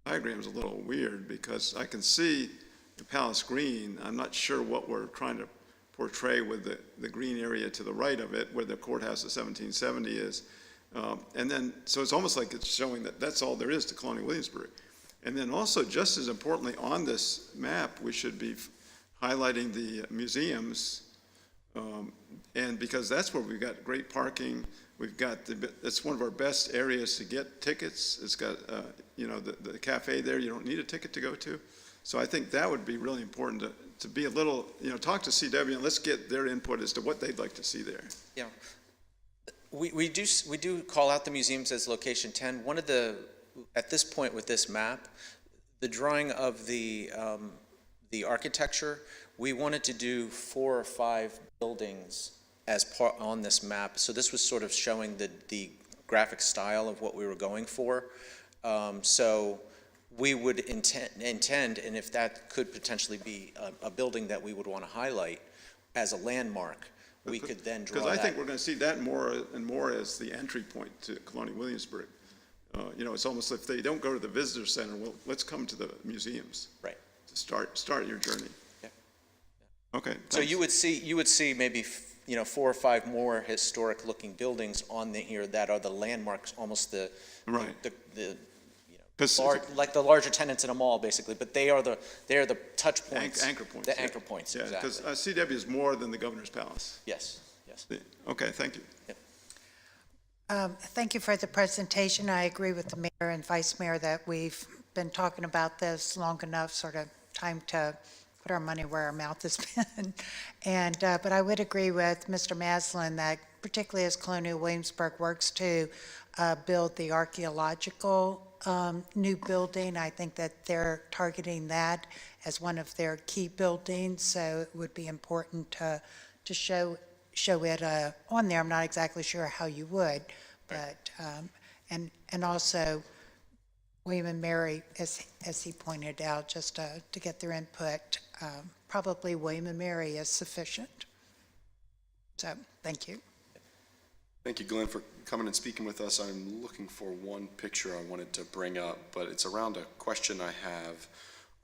diagram's a little weird, because I can see the Palace Green. I'm not sure what we're trying to portray with the green area to the right of it, where the courthouse of 1770 is. And then, so it's almost like it's showing that that's all there is to Colonial Williamsburg. And then also, just as importantly, on this map, we should be highlighting the museums And because that's where we've got great parking, we've got, it's one of our best areas to get tickets. It's got, you know, the cafe there, you don't need a ticket to go to. So I think that would be really important to be a little, you know, talk to CW and let's get their input as to what they'd like to see there. Yeah. We do call out the museums as location 10. One of the, at this point with this map, the drawing of the architecture, we wanted to do 4 or 5 buildings as part on this map. So this was sort of showing the graphic style of what we were going for. So we would intend, and if that could potentially be a building that we would want to highlight as a landmark, we could then draw that. Because I think we're going to see that more and more as the entry point to Colonial Williamsburg. You know, it's almost if they don't go to the visitor center, well, let's come to the museums. Right. To start your journey. Yeah. Okay. So thanks. you would see maybe, you know, 4 or 5 more historic looking buildings on here that are the landmarks, almost the you know, like the larger tenants in a mall, basically. But they are the touch points, anchor points. the anchor points. Yeah, exactly. because CW is more than the Governor's Palace. Yes. Yes. Okay, thank you. Thank you for the presentation. I agree with the mayor and vice mayor that we've been talking about this long enough, sort of time to put our money where our mouth has been. And, but I would agree with Mr. Maslin that particularly as Colonial Williamsburg works to build the archaeological new building, I think that they're targeting that as one of their key buildings. So it would be important to show it on there. I'm not exactly sure how you would, but, and also William and Mary, as he pointed out, just to get their input, probably William and Mary is sufficient. So, thank you. Thank you, Glenn, for coming and speaking with us. I'm looking for one picture I wanted to bring up, but it's around a question I have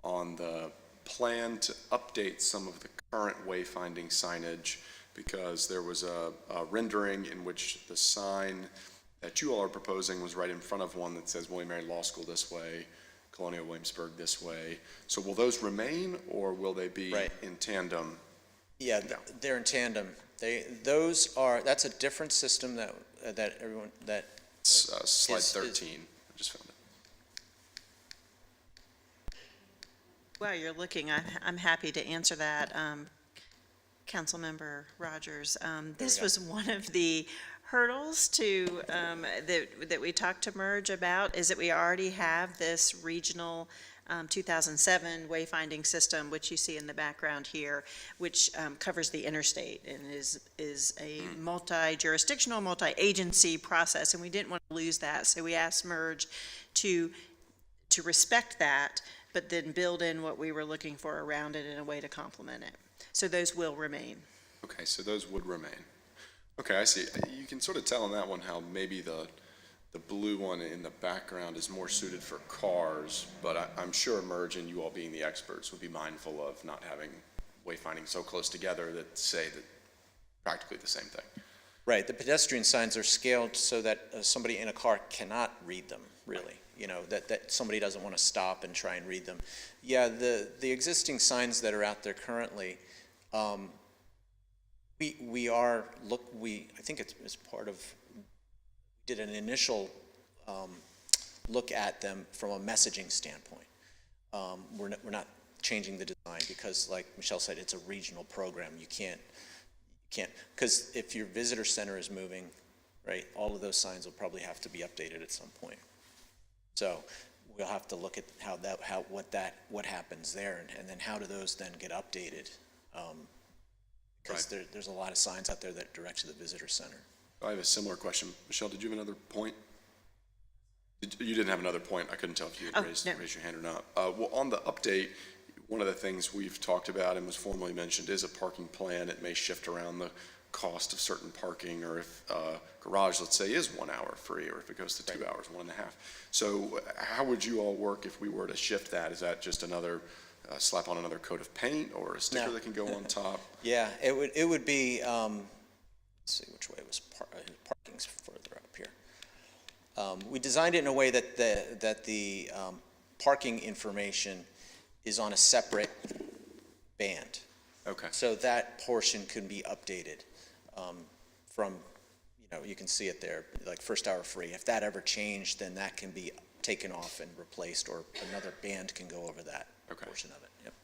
on the plan to update some of the current wayfinding signage, because there was a rendering in which the sign that you all are proposing was right in front of one that says William Mary Law School this way, Colonial Williamsburg this way. So will those remain, or will they be in tandem? Yeah, they're in tandem. That's a different system that everyone, that. Slide 13, I just found it. While you're looking, I'm happy to answer that. Councilmember Rogers, this was one of the hurdles to, that we talked to MERJE about, is that we already have this regional 2007 wayfinding system, which you see in the background here, which covers the interstate and is a multi-jurisdictional, multi-agency process, and we didn't want to lose that. So we asked MERJE to respect that, but then build in what we were looking for around it in a way to complement it. So those will remain. Okay, so those would remain. Okay, I see. You can sort of tell on that one how maybe the blue one in the background is more suited for cars, but I'm sure MERJE and you all being the experts would be mindful of not having wayfinding so close together that say that practically the same thing. Right, the pedestrian signs are scaled so that somebody in a car cannot read them, really. You know, that somebody doesn't want to stop and try and read them. Yeah, the existing signs that are out there currently, I think it's part of, did an initial look at them from a messaging standpoint. We're not changing the design because, like Michelle said, it's a regional program. You can't, because if your visitor center is moving, right, all of those signs will probably have to be updated at some point. So we'll have to look at what happens there, and then how do those then get updated? Because there's a lot of signs out there that direct to the visitor center. I have a similar question. Michelle, did you have another point? You didn't have another point. I couldn't tell if you had raised your hand or not. Well, on the update, one of the things we've talked about and was formally mentioned is a parking plan. It may shift around the cost of certain parking, or if garage, let's say, is 1 hour free, or if it goes to 2 hours, 1.5. So how would you all work if we were to shift that? Is that just another slap on another coat of paint, or a sticker that can go on top? Yeah, it would be, let's see which way it was, parking's further up here. We designed it in a way that the parking information is on a separate band. Okay. So that portion can be updated from, you can see it there, like first hour free. If that ever changed, then that can be taken off and replaced, or another band can go over that portion of it. Yep.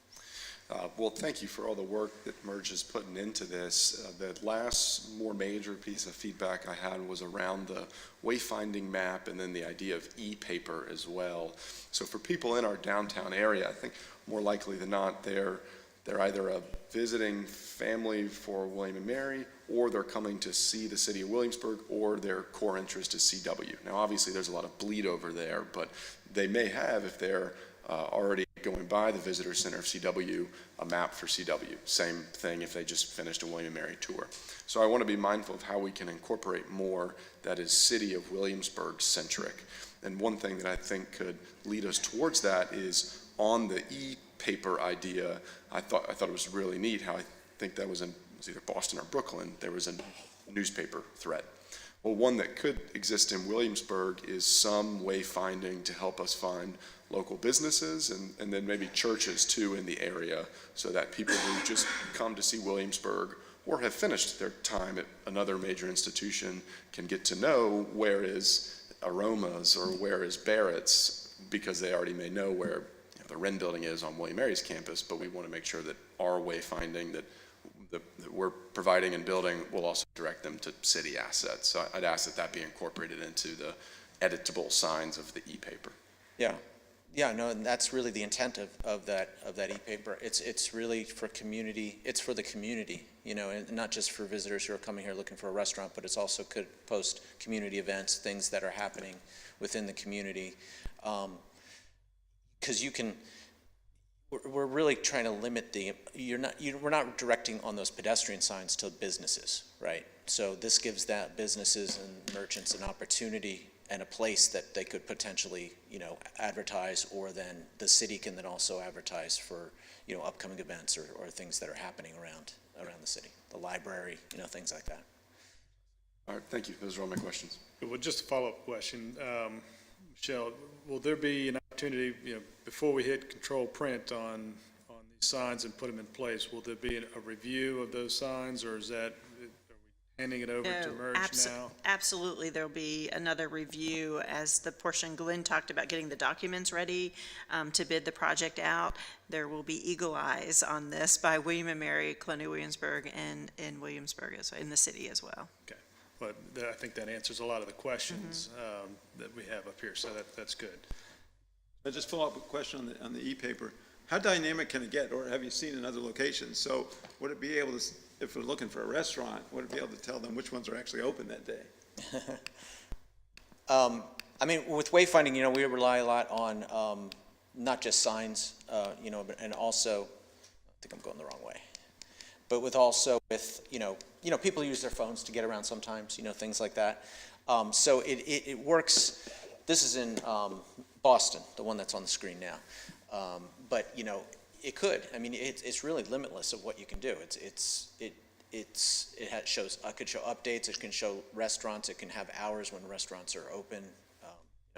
Well, thank you for all the work that MERJE is putting into this. The last more major piece of feedback I had was around the wayfinding map and then the idea of e-paper as well. So for people in our downtown area, I think more likely than not, they're either a visiting family for William and Mary, or they're coming to see the city of Williamsburg, or their core interest is CW. Now, obviously, there's a lot of bleed over there, but they may have, if they're already going by the visitor center of CW, a map for CW. Same thing if they just finished a William and Mary tour. So I want to be mindful of how we can incorporate more that is city of Williamsburg centric. And one thing that I think could lead us towards that is on the e-paper idea. I thought it was really neat how I think that was either Boston or Brooklyn, there was a newspaper thread. Well, one that could exist in Williamsburg is some wayfinding to help us find local businesses and then maybe churches too in the area, so that people who just come to see Williamsburg or have finished their time at another major institution can get to know where is Aroma's or where is Barrett's, because they already may know where the Wren building is on William Mary's campus, but we want to make sure that our wayfinding that we're providing and building will also direct them to city assets. So I'd ask that that be incorporated into the editable signs of the e-paper. Yeah, no, and that's really the intent of that e-paper. It's really for community, it's for the community, and not just for visitors who are coming here looking for a restaurant, but it's also could post community events, things that are happening within the community. Because we're really trying to limit we're not directing on those pedestrian signs to businesses, right? So this gives that businesses and merchants an opportunity and a place that they could potentially, advertise, or then the city can then also advertise for, upcoming events or things that are happening around the city, the library, things like that. All right, thank you. Those are all my questions. Well, just a follow-up question. Michelle, will there be an opportunity, before we hit control print on these signs and put them in place, will there be a review of those signs, or are we handing it over to MERJE now? Absolutely, there'll be another review as the portion Glenn talked about, getting the documents ready to bid the project out. There will be eagle eyes on this by William and Mary, Colonial Williamsburg, and in Williamsburg, in the city as well. Okay. But I think that answers a lot of the questions that we have up here, so that's good. But just follow up with a question on the e-paper. How dynamic can it get, or have you seen in other locations? So would it be able to, if we're looking for a restaurant, would it be able to tell them which ones are actually open that day? With wayfinding, we rely a lot on not just signs, and also, I think I'm going the wrong way. But with people use their phones to get around sometimes, things like that. So it works. This is in Boston, the one that's on the screen now. But it could. It's really limitless of what you can do. It could show updates. It can show restaurants. It can have hours when restaurants are open.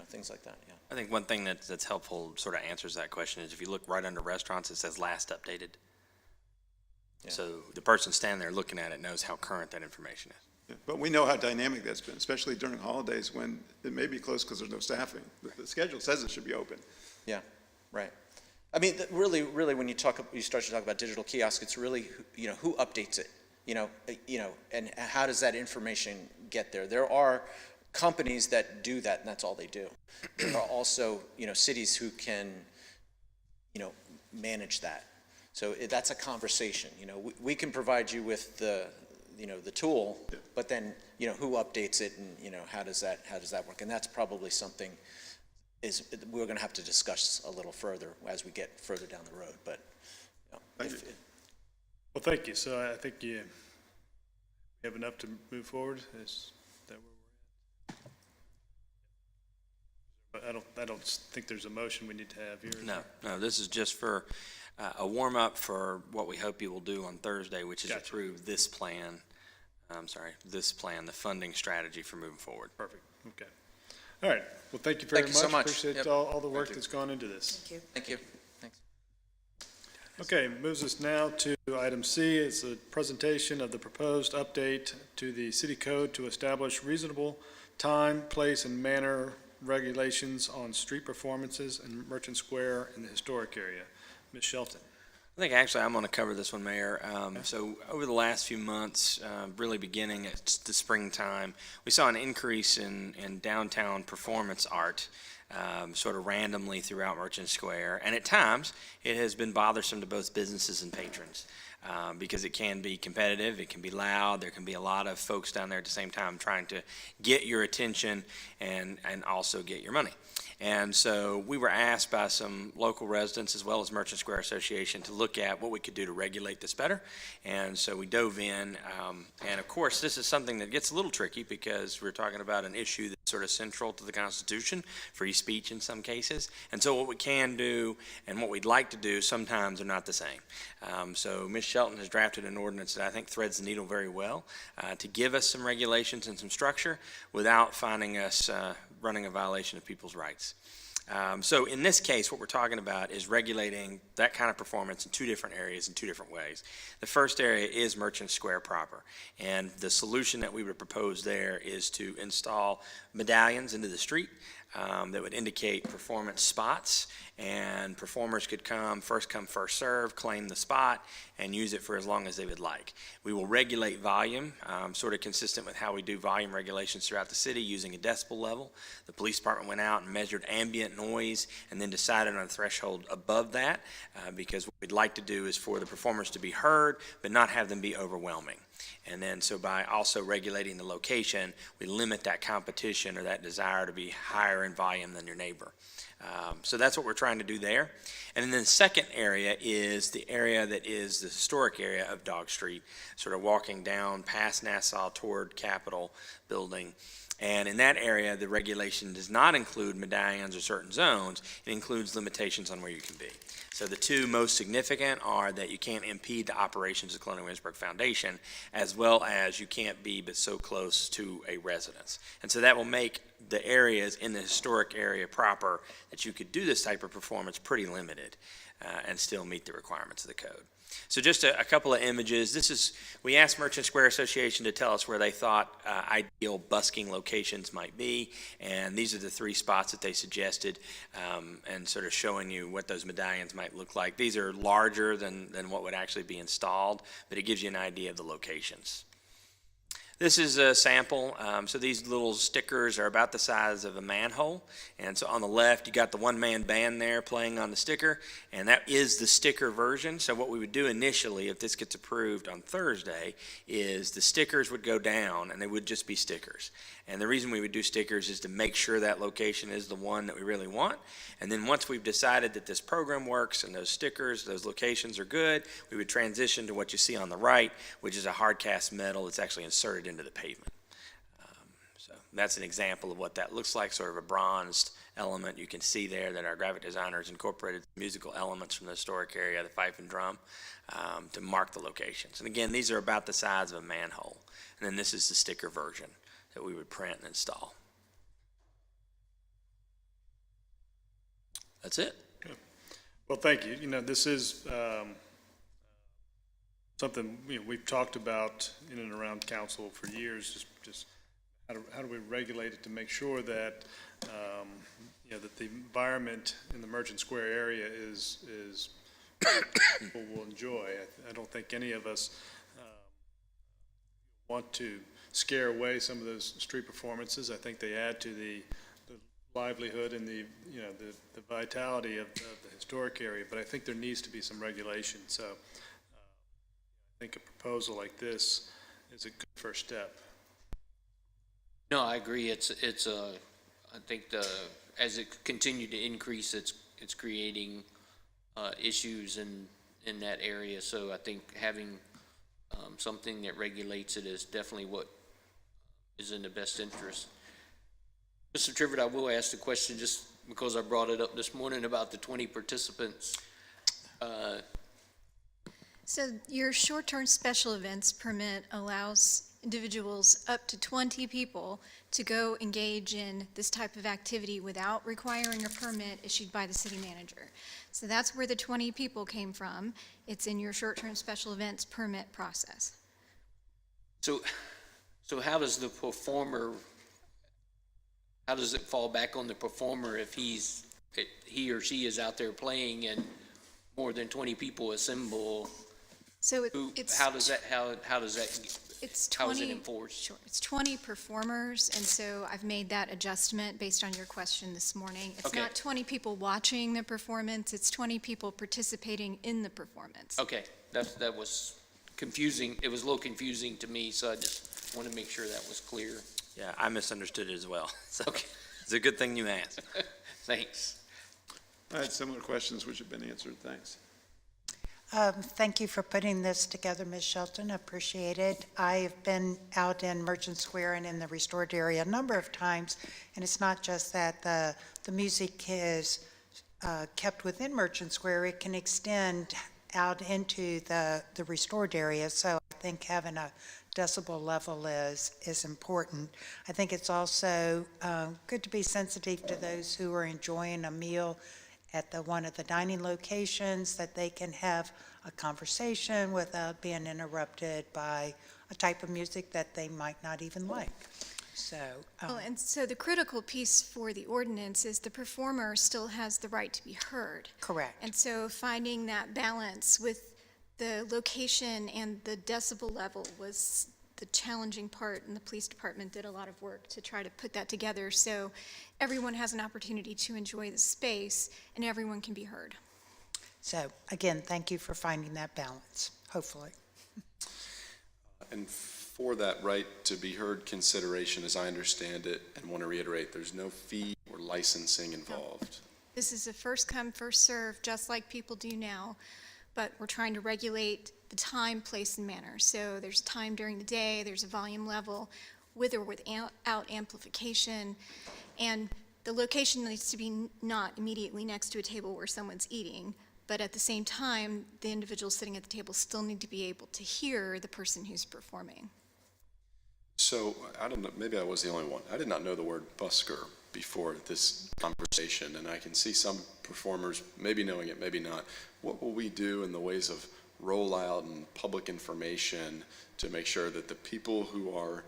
Things like that. Yeah. I think one thing that's helpful, sort of answers that question, is if you look right under restaurants, it says last updated. Yeah. So the person standing there looking at it knows how current that information is. Yeah, but we know how dynamic that's been, especially during holidays when it may be closed because there's no staffing. The schedule says it should be open. Yeah, right. Really, when you start to talk about digital kiosks, it's really, who updates it, and how does that information get there? There are companies that do that, and that's all they do. There are also, cities who can, manage that. So that's a conversation. We can provide you with the tool, but then, who updates it, and how does that work? And that's probably something we're going to have to discuss a little further as we get further down the road. But Well, thank you. So I think you have enough to move forward. Is that where we're at? I don't think there's a motion we need to have here. No, this is just for a warm-up for what we hope you will do on Thursday, which is Gotcha. approve this plan, the funding strategy for moving forward. Perfect. Okay. All right. Well, thank you very Thank you so much. Appreciate Yep. all the work that's gone into this. thank you. Thanks. Okay, moves us now to item C. It's a presentation of the proposed update to the city code to establish reasonable time, place, and manner regulations on street performances in Merchant Square in the historic area. Ms. Shelton. I think actually I'm going to cover this one, Mayor. So over the last few months, really beginning at the springtime, we saw an increase in downtown performance art, sort of randomly throughout Merchant Square. And at times, it has been bothersome to both businesses and patrons. Because it can be competitive, it can be loud, there can be a lot of folks down there at the same time trying to get your attention and also get your money. And so we were asked by some local residents as well as Merchant Square Association to look at what we could do to regulate this better. And so we dove in, and of course this is something that gets a little tricky because we're talking about an issue that's sort of central to the Constitution, free speech in some cases. And so what we can do and what we'd like to do sometimes are not the same. So Ms. Shelton has drafted an ordinance that I think threads the needle very well to give us some regulations and some structure without finding us running a violation of people's rights. So in this case, what we're talking about is regulating that kind of performance in two different areas in two different ways. The first area is Merchant Square proper, and the solution that we would propose there is to install medallions into the street that would indicate performance spots, and performers could come, first serve, claim the spot, and use it for as long as they would like. We will regulate volume, sort of consistent with how we do volume regulations throughout the city using a decibel level. The police department went out and measured ambient noise and then decided on a threshold above that because what we'd like to do is for the performers to be heard but not have them be overwhelming. And then so by also regulating the location, we limit that competition or that desire to be higher in volume than your neighbor. So that's what we're trying to do there. And then the second area is the area that is the historic area of Dog Street, sort of walking down past Nassau toward Capitol Building. And in that area, the regulation does not include medallions or certain zones. It includes limitations on where you can be. So the two most significant are that you can't impede the operations of the Colonial Williamsburg Foundation, as well as you can't be but so close to a residence. And so that will make the areas in the historic area proper that you could do this type of performance pretty limited and still meet the requirements of the code. So just a couple of images. We asked Merchant Square Association to tell us where they thought ideal busking locations might be, and these are the three spots that they suggested, and sort of showing you what those medallions might look like. These are larger than what would actually be installed, but it gives you an idea of the locations. This is a sample. So these little stickers are about the size of a manhole. And so on the left, you got the one-man band there playing on the sticker, and that is the sticker version. So what we would do initially, if this gets approved on Thursday, is the stickers would go down, and they would just be stickers. And the reason we would do stickers is to make sure that location is the one that we really want. And then once we've decided that this program works and those stickers, those locations are good, we would transition to what you see on the right, which is a hard cast metal that's actually inserted into the pavement. So that's an example of what that looks like, sort of a bronzed element. You can see there that our graphic designers incorporated musical elements from the historic area, the fife and drum, to mark the locations. And again, these are about the size of a manhole. And then this is the sticker version that we would print and install. That's it. Good. Well, thank you. You know, this is something we've talked about in and around council for years. Just how do we regulate it to make sure that that the environment in the Merchant Square area is people will enjoy. I don't think any of us want to scare away some of those street performances. I think they add to the livelihood and the vitality of the historic area, but I think there needs to be some regulation. So I think a proposal like this is a good first step. No, I agree. I think as it continued to increase, it's creating issues in that area. So I think having something that regulates it is definitely what is in the best interest. Mr. Trivette, I will ask the question just because I brought it up this morning about the 20 participants. So your short-term special events permit allows individuals up to 20 people to go engage in this type of activity without requiring a permit issued by the city manager. So that's where the 20 people came from. It's in your short-term special events permit process. So how does the performer, how does it fall back on the performer if he or she is out there playing and more than 20 people assemble? So How does that how is it enforced? Sure, it's 20 performers, and so I've made that adjustment based on your question this morning. It's Okay. not 20 people watching the performance, it's 20 people participating in the performance. Okay, that was confusing. It was a little confusing to me, so I just want to make sure that was clear. Yeah, I misunderstood it as well. So Okay. it's a good thing you asked. Thanks. I had similar questions which have been answered. Thanks. Thank you for putting this together, Ms. Shelton. Appreciate it. I've been out in Merchant Square and in the restored area a number of times, and it's not just that the music is kept within Merchant Square. It can extend out into the restored area. So I think having a decibel level is important. I think it's also good to be sensitive to those who are enjoying a meal at one of the dining locations, that they can have a conversation without being interrupted by a type of music that they might not even like. So, Well, and so the critical piece for the ordinance is the performer still has the right to be heard. correct. And so finding that balance with the location and the decibel level was the challenging part, and the police department did a lot of work to try to put that together so everyone has an opportunity to enjoy the space and everyone can be heard. So, again, thank you for finding that balance, hopefully. And for that right to be heard consideration, as I understand it, and want to reiterate, there's no fee or licensing involved. This is a first come, first serve, just like people do now, but we're trying to regulate the time, place, and manner. So there's time during the day, there's a volume level, with or without amplification, and the location needs to be not immediately next to a table where someone's eating, but at the same time, the individuals sitting at the table still need to be able to hear the person who's performing. So, I don't know, maybe I was the only one. I did not know the word busker before this conversation, and I can see some performers maybe knowing it, maybe not. What will we do in the ways of rollout and public information to make sure that the people who are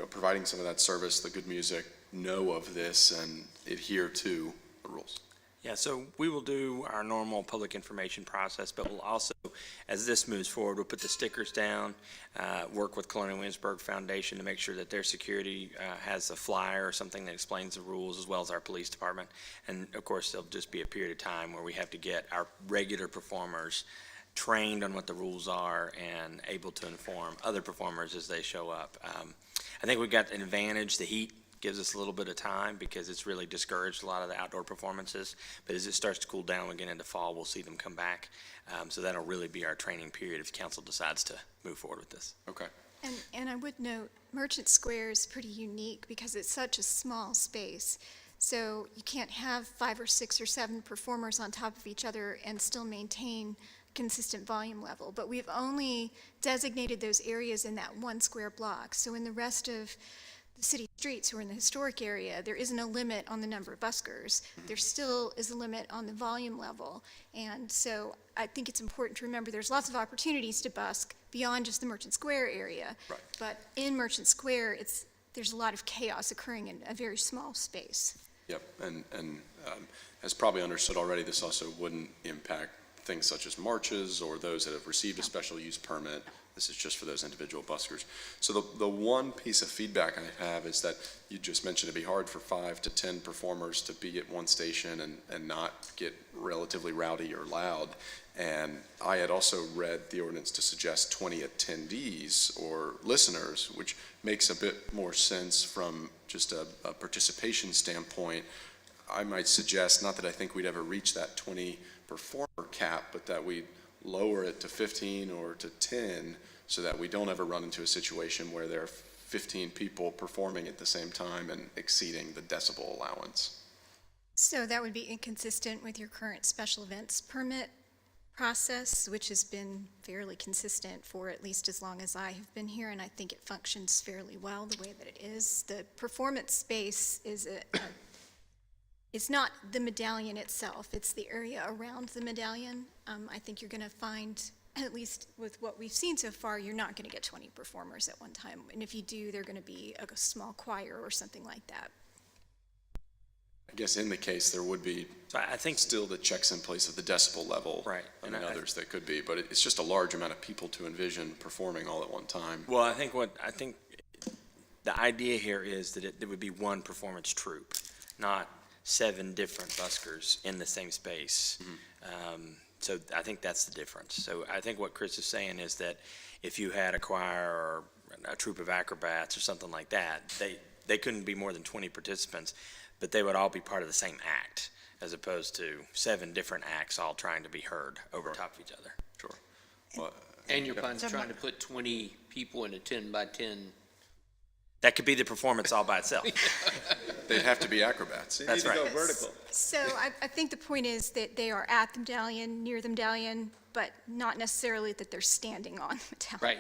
providing some of that service, the good music, know of this and adhere to the rules? Yeah, so we will do our normal public information process, but we'll also, as this moves forward, we'll put the stickers down, work with Colonial Williamsburg Foundation to make sure that their security has a flyer or something that explains the rules, as well as our police department. And of course, there'll just be a period of time where we have to get our regular performers trained on what the rules are and able to inform other performers as they show up. I think we've got an advantage. The heat gives us a little bit of time because it's really discouraged a lot of the outdoor performances. But as it starts to cool down again into fall, we'll see them come back. So that'll really be our training period if council decides to move forward with this. Okay. And I would note, Merchant Square is pretty unique because it's such a small space. So you can't have 5 or 6 or 7 performers on top of each other and still maintain consistent volume level. But we've only designated those areas in that 1 square block. So in the rest of the city streets who are in the historic area, there isn't a limit on the number of buskers. There still is a limit on the volume level. And so I think it's important to remember there's lots of opportunities to busk beyond just the Merchant Square area. Right. But in Merchant Square, there's a lot of chaos occurring in a very small space. Yep, and as probably understood already, this also wouldn't impact things such as marches or those that have received a special use permit. This is just for those individual buskers. So the one piece of feedback I have is that you just mentioned it'd be hard for 5 to 10 performers to be at one station and not get relatively rowdy or loud. And I had also read the ordinance to suggest 20 attendees or listeners, which makes a bit more sense from just a participation standpoint. I might suggest, not that I think we'd ever reach that 20 performer cap, but that we lower it to 15 or to 10 so that we don't ever run into a situation where there are 15 people performing at the same time and exceeding the decibel allowance. So that would be inconsistent with your current special events permit process, which has been fairly consistent for at least as long as I have been here, and I think it functions fairly well the way that it is. The performance space is it's not the medallion itself, it's the area around the medallion. I think you're going to find, at least with what we've seen so far, you're not going to get 20 performers at one time. And if you do, they're going to be a small choir or something like that. I guess in the case, there would be So I think still the checks in place of the decibel level. Right. I mean, And I- others that could be, but it's just a large amount of people to envision performing all at one time. Well, I think the idea here is that there would be one performance troupe, not 7 different buskers in the same space. So I think that's the difference. So I think what Chris is saying is that if you had a choir or a troupe of acrobats or something like that, they couldn't be more than 20 participants, but they would all be part of the same act, as opposed to 7 different acts all trying to be heard over top of each other. Sure. Well, And you're So trying to put 20 people in a 10 by 10. That could be the performance all by itself. they'd have to be acrobats. So you That's need to right. go vertical. So I think the point is that they are at the medallion, near the medallion, but not necessarily that they're standing on the medallion. Right.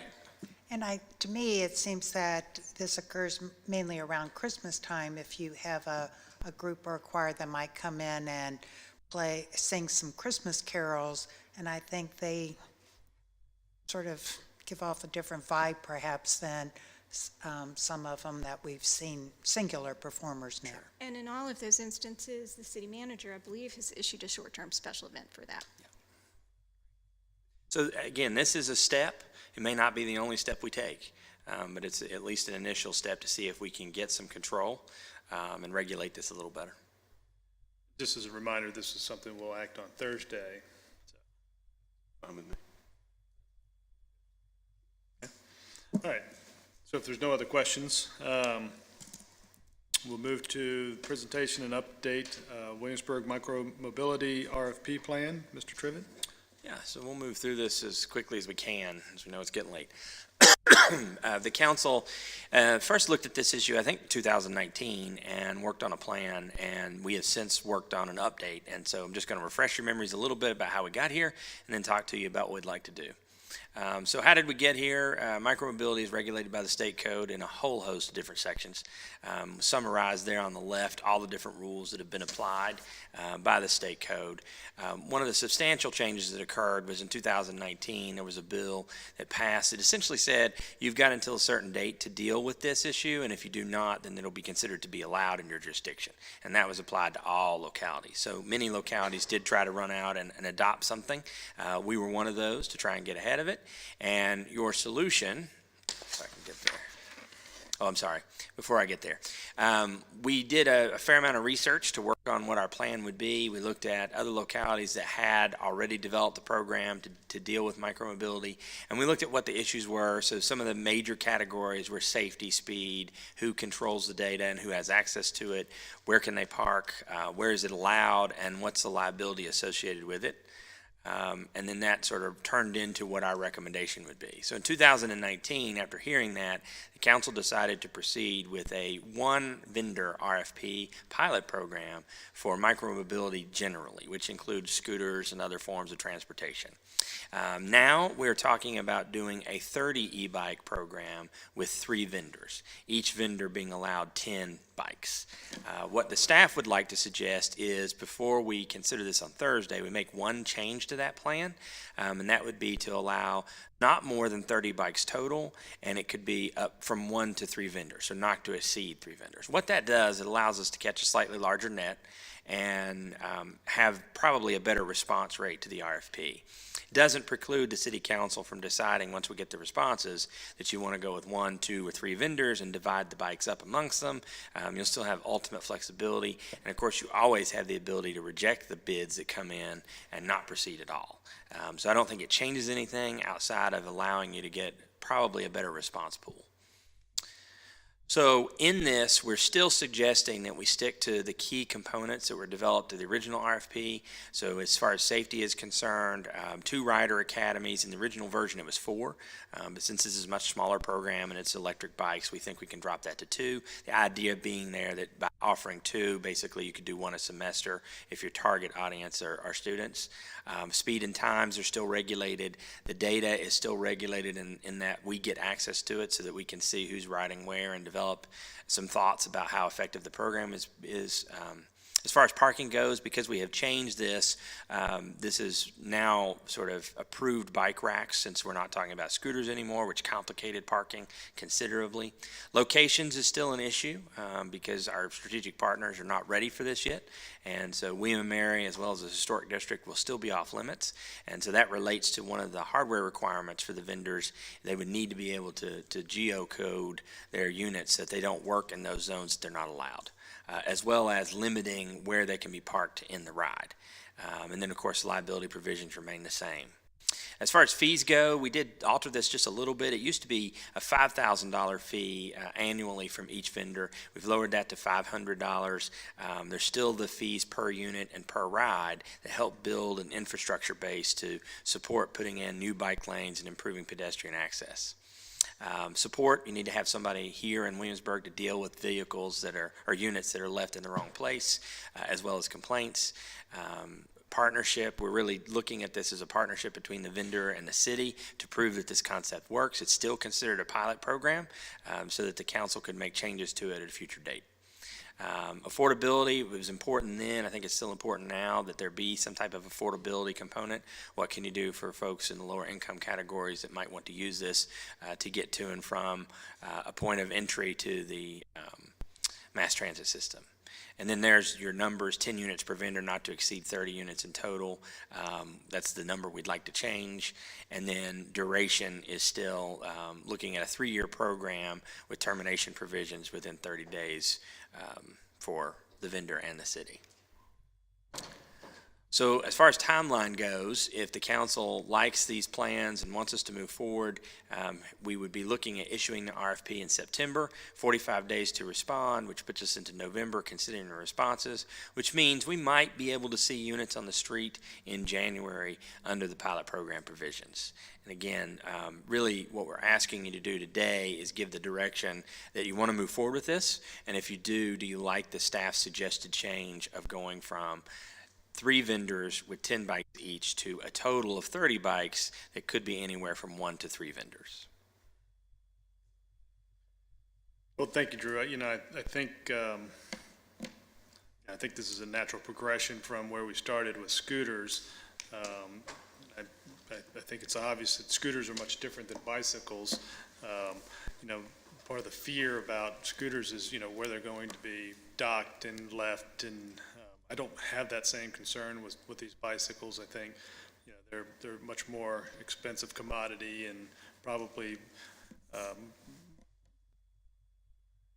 And to me, it seems that this occurs mainly around Christmas time. If you have a group or a choir that might come in and sing some Christmas carols, and I think they sort of give off a different vibe perhaps than some of them that we've seen singular performers now. And in all of those instances, the city manager, I believe, has issued a short-term special event for that. So again, this is a step. It may not be the only step we take, but it's at least an initial step to see if we can get some control and regulate this a little better. Just as a reminder, this is something we'll act on Thursday. Fine with me. All right, so if there's no other questions, we'll move to the presentation and update, Williamsburg Micromobility RFP plan. Mr. Trivette? Yeah, so we'll move through this as quickly as we can, as we know it's getting late. The council first looked at this issue, I think, 2019, and worked on a plan, and we have since worked on an update. And so I'm just going to refresh your memories a little bit about how we got here, and then talk to you about what we'd like to do. So how did we get here? Micromobility is regulated by the state code in a whole host of different sections. Summarized there on the left, all the different rules that have been applied by the state code. One of the substantial changes that occurred was in 2019, there was a bill that passed. It essentially said you've got until a certain date to deal with this issue, and if you do not, then it'll be considered to be allowed in your jurisdiction. And that was applied to all localities. So many localities did try to run out and adopt something. We were one of those to try and get ahead of it. And your solution, if I can get there. Oh, I'm sorry. Before I get there, we did a fair amount of research to work on what our plan would be. We looked at other localities that had already developed a program to deal with micromobility, and we looked at what the issues were. So some of the major categories were safety, speed, who controls the data and who has access to it, where can they park, where is it allowed, and what's the liability associated with it. And then that sort of turned into what our recommendation would be. So in 2019, after hearing that, the council decided to proceed with a 1-vendor RFP pilot program for micromobility generally, which includes scooters and other forms of transportation. Now we're talking about doing a 30 e-bike program with 3 vendors, each vendor being allowed 10 bikes. What the staff would like to suggest is before we consider this on Thursday, we make one change to that plan, and that would be to allow not more than 30 bikes total, and it could be up from 1 to 3 vendors, so not to exceed 3 vendors. What that does, it allows us to catch a slightly larger net and have probably a better response rate to the RFP. It doesn't preclude the city council from deciding once we get the responses that you want to go with 1, 2, or 3 vendors and divide the bikes up amongst them. You'll still have ultimate flexibility, and of course you always have the ability to reject the bids that come in and not proceed at all. So I don't think it changes anything outside of allowing you to get probably a better response pool. So in this, we're still suggesting that we stick to the key components that were developed to the original RFP. So as far as safety is concerned, 2 rider academies. In the original version, it was 4. But since this is a much smaller program and it's electric bikes, we think we can drop that to 2. The idea being there that by offering two. Basically, you could do one a semester if your target audience are students. Speed and times are still regulated. The data is still regulated in that we get access to it so that we can see who's riding where and develop some thoughts about how effective the program is. As far as parking goes, because we have changed this, this is now sort of approved bike racks, since we're not talking about scooters anymore, which complicated parking considerably. Locations is still an issue because our strategic partners are not ready for this yet. And so William and Mary, as well as the historic district, will still be off limits. And so that relates to one of the hardware requirements for the vendors. They would need to be able to geocode their units so that they don't work in those zones that they're not allowed. As well as limiting where they can be parked in the ride. And then, of course, liability provisions remain the same. As far as fees go, we did alter this just a little bit. It used to be a $5,000 fee annually from each vendor. We've lowered that to $500. There's still the fees per unit and per ride that help build an infrastructure base to support putting in new bike lanes and improving pedestrian access. Support, you need to have somebody here in Williamsburg to deal with vehicles that are, or units that are left in the wrong place, as well as complaints. Partnership, we're really looking at this as a partnership between the vendor and the city to prove that this concept works. It's still considered a pilot program, so that the council could make changes to it at a future date. Affordability was important then. I think it's still important now that there be some type of affordability component. What can you do for folks in the lower income categories that might want to use this to get to and from a point of entry to the mass transit system? And then there's your numbers, 10 units per vendor, not to exceed 30 units in total. That's the number we'd like to change. And then duration is still looking at a 3-year program with termination provisions within 30 days for the vendor and the city. So as far as timeline goes, if the council likes these plans and wants us to move forward, we would be looking at issuing the RFP in September, 45 days to respond, which puts us into November considering the responses, which means we might be able to see units on the street in January under the pilot program provisions. And again, really what we're asking you to do today is give the direction that you want to move forward with this. And if you do you like the staff's suggested change of going from 3 vendors with 10 bikes each to a total of 30 bikes that could be anywhere from 1 to 3 vendors? Well, thank you, Drew. I think this is a natural progression from where we started with scooters. I think it's obvious that scooters are much different than bicycles. Part of the fear about scooters is, where they're going to be docked and left, and I don't have that same concern with these bicycles. I think, they're much more expensive commodity and probably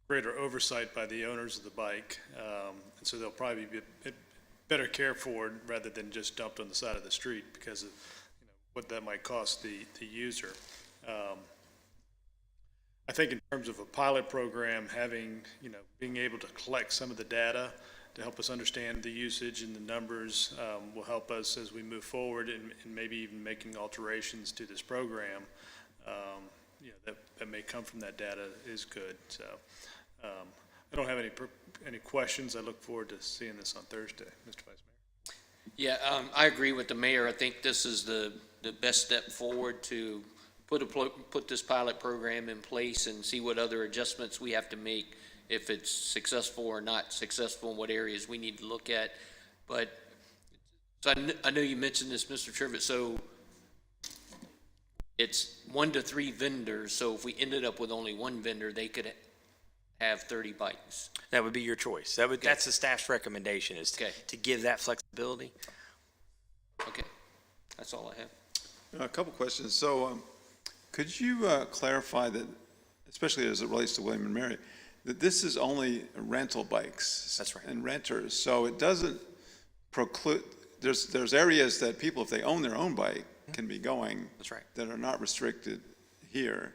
greater oversight by the owners of the bike, and so they'll probably be better cared for rather than just dumped on the side of the street because of what that might cost the user. I think in terms of a pilot program, having being able to collect some of the data to help us understand the usage and the numbers will help us as we move forward and maybe even making alterations to this program. That may come from that data is good. So I don't have any questions. I look forward to seeing this on Thursday, Mr. Vice Mayor. Yeah, I agree with the mayor. I think this is the best step forward to put this pilot program in place and see what other adjustments we have to make if it's successful or not successful, and what areas we need to look at. But so I know you mentioned this, Mr. Trivette. So it's 1 to 3 vendors. So if we ended up with only 1 vendor, they could have 30 bikes. That would be your choice. That's the staff's recommendation, is to give that flexibility. Okay, that's all I have. A couple questions. So could you clarify that, especially as it relates to William and Mary, that this is only rental bikes? That's right. And renters. So it doesn't preclude, there's areas that people, if they own their own bike, can be going. That's right. That are not restricted here.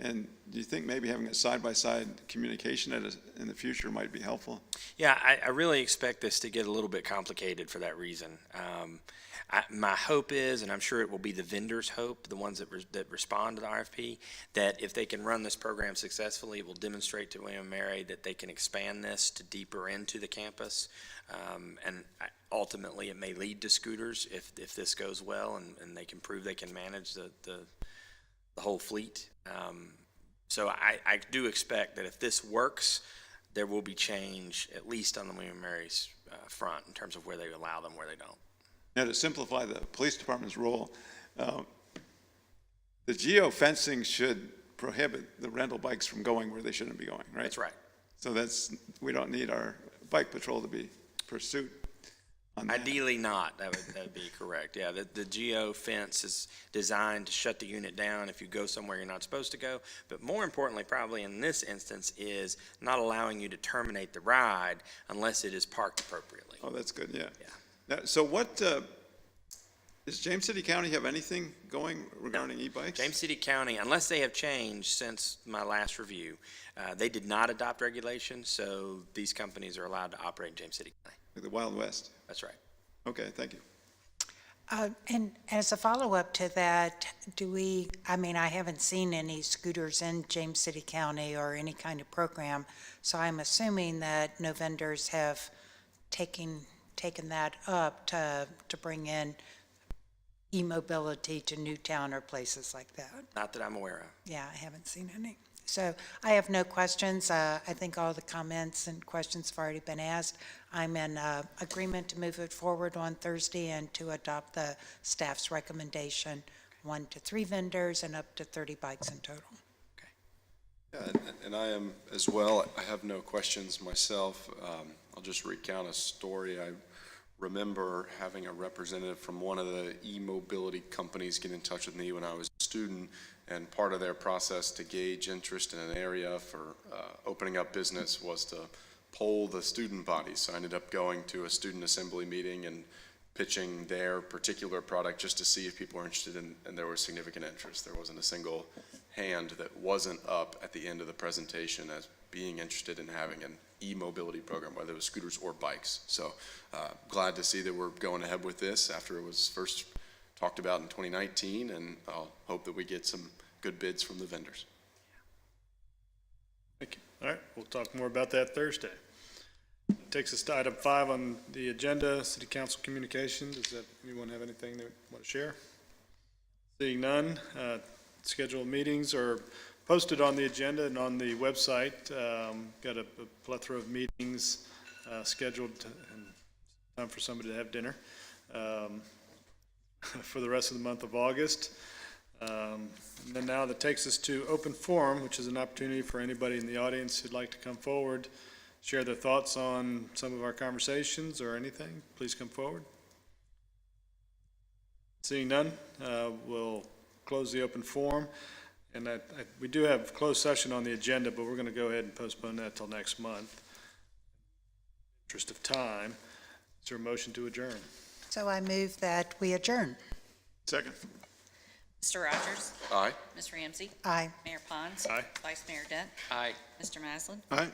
And do you think maybe having a side-by-side communication in the future might be helpful? Yeah, I really expect this to get a little bit complicated for that reason. My hope is, and I'm sure it will be the vendors' hope, the ones that respond to the RFP, that if they can run this program successfully, it will demonstrate to William & Mary that they can expand this to deeper into the campus. And ultimately, it may lead to scooters if this goes well and they can prove they can manage the whole fleet. So I do expect that if this works, there will be change, at least on the William & Mary's front, in terms of where they allow them, where they don't. Now, to simplify the police department's role, the geofencing should prohibit the rental bikes from going where they shouldn't be going, right? That's right. So we don't need our bike patrol to be pursued on that. Ideally not, that would be correct. Yeah, the geo fence is designed to shut the unit down if you go somewhere you're not supposed to go. But more importantly, probably in this instance, is not allowing you to terminate the ride unless it is parked appropriately. Oh, that's good, yeah. Yeah. Now, so what, does James City County have anything going regarding e-bikes? James City County, unless they have changed since my last review, they did not adopt regulations, so these companies are allowed to operate in James City County. Like the Wild West? That's right. Okay, thank you. And as a follow-up to that, I haven't seen any scooters in James City County or any kind of program, so I'm assuming that no vendors have taken that up to bring in e-mobility to Newtown or places like that. Not that I'm aware of. Yeah, I haven't seen any. So I have no questions. I think all the comments and questions have already been asked. I'm in agreement to move it forward on Thursday and to adopt the staff's recommendation, 1 to 3 vendors and up to 30 bikes in total. Yeah, and I am as well. I have no questions myself. I'll just recount a story. I remember having a representative from one of the e-mobility companies get in touch with me when I was a student, and part of their process to gauge interest in an area for opening up business was to poll the student body. So I ended up going to a student assembly meeting and pitching their particular product just to see if people were interested in, and there was significant interest. There wasn't a single hand that wasn't up at the end of the presentation as being interested in having an e-mobility program, whether it was scooters or bikes. So glad to see that we're going ahead with this after it was first talked about in 2019, and I'll hope that we get some good bids from the vendors. Thank you. All right, we'll talk more about that Thursday. Takes us to item 5 on the agenda, City Council communication. Does anyone have anything they want to share? Seeing none, scheduled meetings are posted on the agenda and on the website. Got a plethora of meetings scheduled and time for somebody to have dinner for the rest of the month of August. And then now that takes us to open forum, which is an opportunity for anybody in the audience who'd like to come forward, share their thoughts on some of our conversations or anything. Please come forward. Seeing none, we'll close the open forum. And we do have closed session on the agenda, but we're going to go ahead and postpone that till next month. In the interest of time, is there a motion to adjourn? So I move that we adjourn. Second. Mr. Rogers? Aye. Ms. Ramsey? Aye. Mayor Pons? Aye. Vice Mayor Dent? Aye. Mr. Maslin? All right.